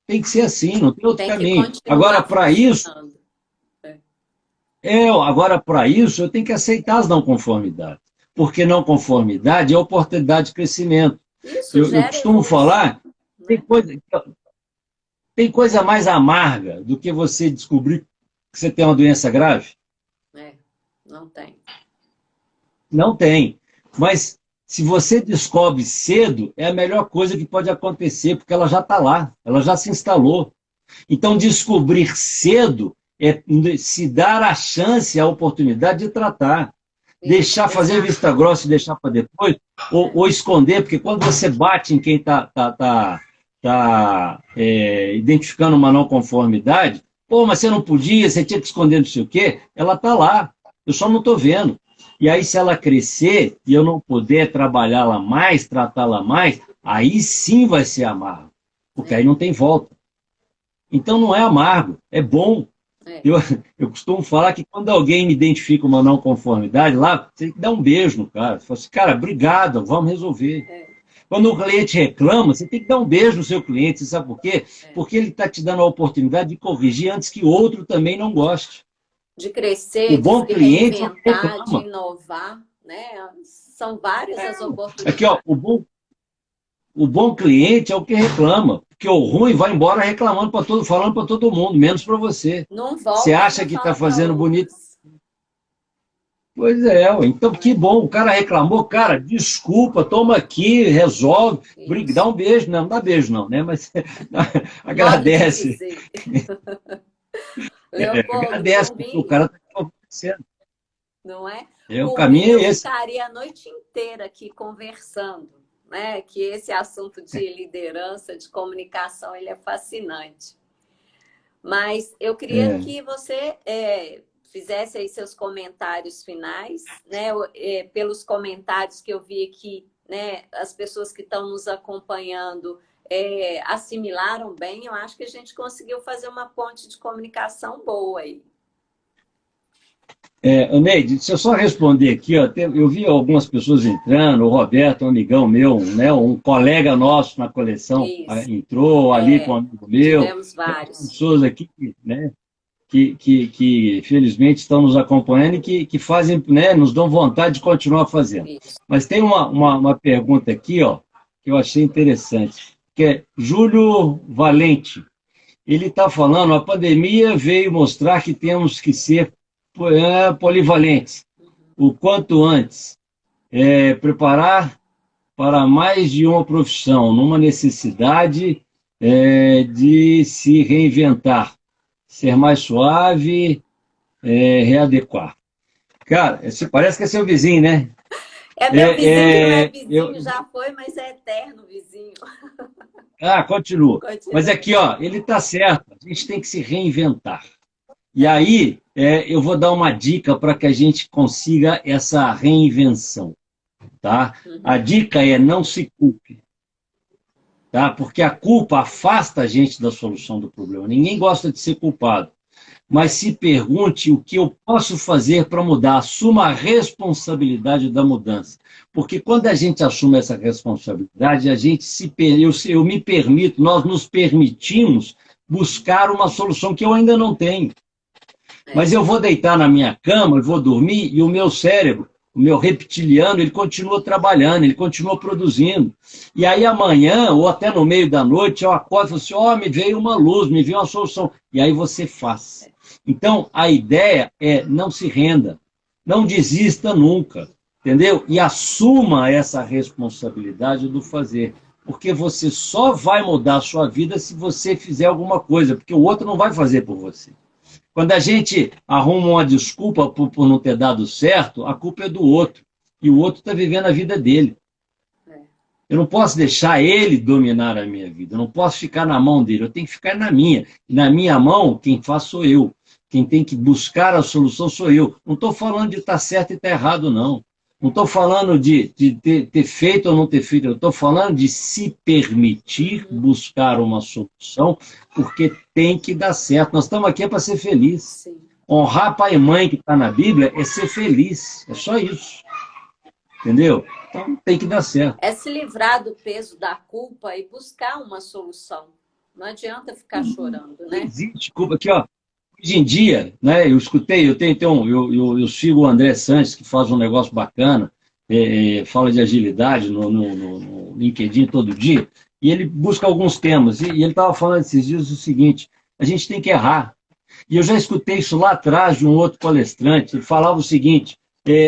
[SPEAKER 1] tem que ser assim, não tem outro
[SPEAKER 2] tem que
[SPEAKER 1] caminho. Agora,
[SPEAKER 2] continuar
[SPEAKER 1] para isso,
[SPEAKER 2] funcionando. É.
[SPEAKER 1] eu tenho que aceitar as não conformidades, porque não conformidade é oportunidade de crescimento.
[SPEAKER 2] Isso
[SPEAKER 1] Eu
[SPEAKER 2] gera
[SPEAKER 1] costumo
[SPEAKER 2] evolução,
[SPEAKER 1] falar, tem
[SPEAKER 2] né?
[SPEAKER 1] coisa, tem coisa mais amarga do que você descobrir que você tem uma doença grave?
[SPEAKER 2] É, não tem.
[SPEAKER 1] Não tem. Mas se você descobre cedo, é a melhor coisa que pode acontecer, porque ela já está lá, ela já se instalou. Então, descobrir cedo é se dar a chance, a oportunidade de tratar.
[SPEAKER 2] Isso,
[SPEAKER 1] Deixar fazer
[SPEAKER 2] exato.
[SPEAKER 1] vista grossa e deixar para depois, ou esconder, porque quando você bate em quem está identificando uma não conformidade, pô, mas você não podia, você tinha que esconder não sei o quê, ela está lá, eu só não estou vendo. E aí, se ela crescer e eu não puder trabalhá-la mais, tratá-la mais, aí sim vai ser amargo, porque aí
[SPEAKER 2] É,
[SPEAKER 1] não tem volta. Então não é amargo, é bom.
[SPEAKER 2] é.
[SPEAKER 1] Eu, eu costumo falar que quando alguém me identifica uma não conformidade, lá, você tem que dar um beijo no cara. Você fala assim, cara, obrigado, vamos resolver.
[SPEAKER 2] É,
[SPEAKER 1] Quando o cliente reclama, você tem que dar um beijo no seu cliente. Você sabe por quê?
[SPEAKER 2] é.
[SPEAKER 1] Porque ele está te dando a oportunidade de corrigir antes que outro também não goste.
[SPEAKER 2] De
[SPEAKER 1] O
[SPEAKER 2] crescer, de
[SPEAKER 1] bom
[SPEAKER 2] se
[SPEAKER 1] cliente é o que
[SPEAKER 2] reinventar, de
[SPEAKER 1] reclama.
[SPEAKER 2] inovar, né? São várias as
[SPEAKER 1] Aqui, ó,
[SPEAKER 2] oportunidades.
[SPEAKER 1] o bom cliente é o que reclama. Porque o ruim vai embora reclamando para todo, falando para todo mundo, menos para você.
[SPEAKER 2] Não
[SPEAKER 1] Você
[SPEAKER 2] volta e
[SPEAKER 1] acha
[SPEAKER 2] não
[SPEAKER 1] que está
[SPEAKER 2] fala para
[SPEAKER 1] fazendo bonito.
[SPEAKER 2] outros.
[SPEAKER 1] Pois é, ué. Então que
[SPEAKER 2] Né?
[SPEAKER 1] bom, o cara reclamou, cara, desculpa, toma aqui, resolve, dá
[SPEAKER 2] Isso.
[SPEAKER 1] um beijo, não dá beijo não, né? Mas
[SPEAKER 2] Modo de
[SPEAKER 1] agradece,
[SPEAKER 2] dizer. Leopoldo,
[SPEAKER 1] agradece,
[SPEAKER 2] por
[SPEAKER 1] porque o
[SPEAKER 2] mim,
[SPEAKER 1] cara está oferecendo.
[SPEAKER 2] não é?
[SPEAKER 1] O
[SPEAKER 2] Por mim,
[SPEAKER 1] caminho
[SPEAKER 2] eu
[SPEAKER 1] é esse.
[SPEAKER 2] ficaria a noite inteira aqui conversando, né? Que esse assunto de liderança, de comunicação, ele é fascinante. Mas eu queria
[SPEAKER 1] É,
[SPEAKER 2] que você fizesse aí seus comentários finais, né? Pelos comentários que eu vi aqui, né? As pessoas que estão nos acompanhando assimilaram bem. Eu acho que a gente conseguiu fazer uma ponte de comunicação boa aí.
[SPEAKER 1] Neide, deixa eu só responder aqui, ó, eu vi algumas pessoas entrando, o Roberto, um amigão meu, né, um colega nosso na coleção
[SPEAKER 2] Isso.
[SPEAKER 1] entrou ali com um amigo meu,
[SPEAKER 2] Tivemos
[SPEAKER 1] tem umas
[SPEAKER 2] vários.
[SPEAKER 1] pessoas aqui, né, que felizmente estão nos acompanhando e que fazem, né, nos dão vontade de continuar fazendo.
[SPEAKER 2] Isso.
[SPEAKER 1] Mas tem uma pergunta aqui, ó, que eu achei interessante, que é Júlio Valente. Ele está falando, a pandemia veio mostrar que temos que ser polivalentes, o quanto antes, preparar para mais de uma profissão, numa necessidade de se reinventar, ser mais suave, readequar. Cara, parece que é seu vizinho, né?
[SPEAKER 2] É meu vizinho que não é
[SPEAKER 1] Eu,
[SPEAKER 2] vizinho, já foi, mas é eterno vizinho.
[SPEAKER 1] continua. Mas
[SPEAKER 2] Continua.
[SPEAKER 1] aqui, ó, ele está certo. A gente tem que se reinventar. E aí, eu vou dar uma dica para que a gente consiga essa reinvenção, tá? A
[SPEAKER 2] Uhum.
[SPEAKER 1] dica é não se culpe, tá? Porque a culpa afasta a gente da solução do problema. Ninguém gosta de ser culpado. Mas
[SPEAKER 2] É,
[SPEAKER 1] se pergunte o que eu posso fazer para mudar. Assuma a responsabilidade da mudança. Porque quando a gente assume essa responsabilidade, a gente eu me permito, nós nos permitimos buscar uma solução que eu ainda não tenho.
[SPEAKER 2] é.
[SPEAKER 1] Mas eu vou deitar na minha cama, eu vou dormir e o meu cérebro, o meu reptiliano, ele continua trabalhando, ele continua produzindo. E aí amanhã, ou até no meio da noite, eu acordo e falo assim, ó, me veio uma luz, me veio uma solução. E aí você faz. Então, a ideia é não se renda, não desista nunca, entendeu? E assuma essa responsabilidade do fazer. Porque você só vai mudar a sua vida se você fizer alguma coisa, porque o outro não vai fazer por você. Quando a gente arruma uma desculpa por não ter dado certo, a culpa é do outro. E o outro está vivendo a vida dele.
[SPEAKER 2] É.
[SPEAKER 1] Eu não posso deixar ele dominar a minha vida. Eu não posso ficar na mão dele. Eu tenho que ficar na minha. E na minha mão, quem faz sou eu. Quem tem que buscar a solução sou eu. Não estou falando de estar certo e estar errado, não. Não estou falando de ter feito ou não ter feito. Eu estou falando de se permitir buscar uma solução, porque tem que dar certo. Nós estamos aqui para ser felizes.
[SPEAKER 2] Sim.
[SPEAKER 1] Honrar pai e mãe que está na Bíblia é ser feliz. É só isso. Entendeu? Então tem que dar certo.
[SPEAKER 2] É se livrar do peso da culpa e buscar uma solução. Não adianta ficar chorando, né?
[SPEAKER 1] Não existe culpa. Aqui, ó. Hoje em dia, né, eu escutei, eu sigo o André Sanches, que faz um negócio bacana, fala de agilidade no LinkedIn todo dia, e ele busca alguns temas, e ele estava falando esses dias o seguinte: a gente tem que errar. E eu já escutei isso lá atrás de um outro palestrante, ele falava o seguinte: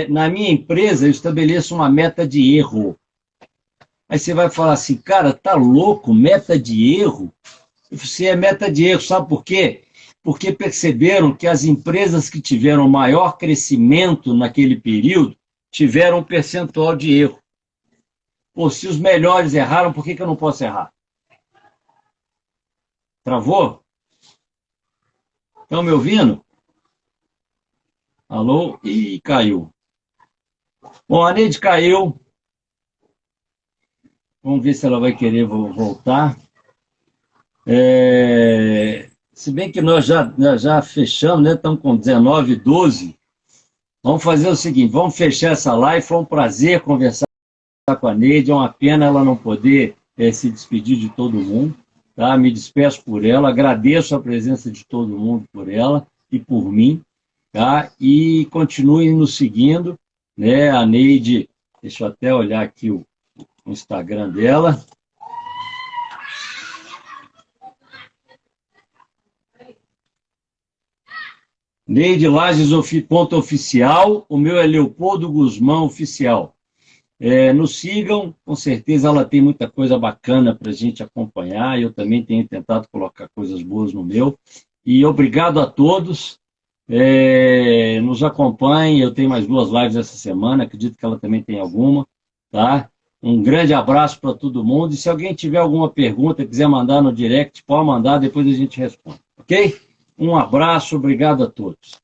[SPEAKER 1] na minha empresa eu estabeleço uma meta de erro. Aí você vai falar assim, cara, tá louco, meta de erro? Você é meta de erro, sabe por quê? Porque perceberam que as empresas que tiveram maior crescimento naquele período tiveram um percentual de erro. Pô, se os melhores erraram, por que eu não posso errar? Travou? Estão me ouvindo? Alô? Ih, caiu. Bom, a Neide caiu. Vamos ver se ela vai querer voltar. Se bem que nós já fechamos, né? Estamos com 19h12. Vamos fazer o seguinte, vamos fechar essa live. Foi um prazer conversar com a Neide. É uma pena ela não poder se despedir de todo mundo. Tá? Me despeço por ela. Agradeço a presença de todo mundo por ela e por mim. Tá? E continuem nos seguindo. Né? A Neide, deixa eu até olhar aqui o Instagram dela. Neide Lages .oficial, o meu é Leopoldo Guzmão Oficial. Nos sigam, com certeza ela tem muita coisa bacana para a gente acompanhar, eu também tenho tentado colocar coisas boas no meu. E obrigado a todos, nos acompanhem, eu tenho mais 2 lives essa semana, acredito que ela também tem alguma, tá? Um grande abraço para todo mundo, e se alguém tiver alguma pergunta, quiser mandar no direct, pode mandar, depois a gente responde, ok? Um abraço, obrigado a todos.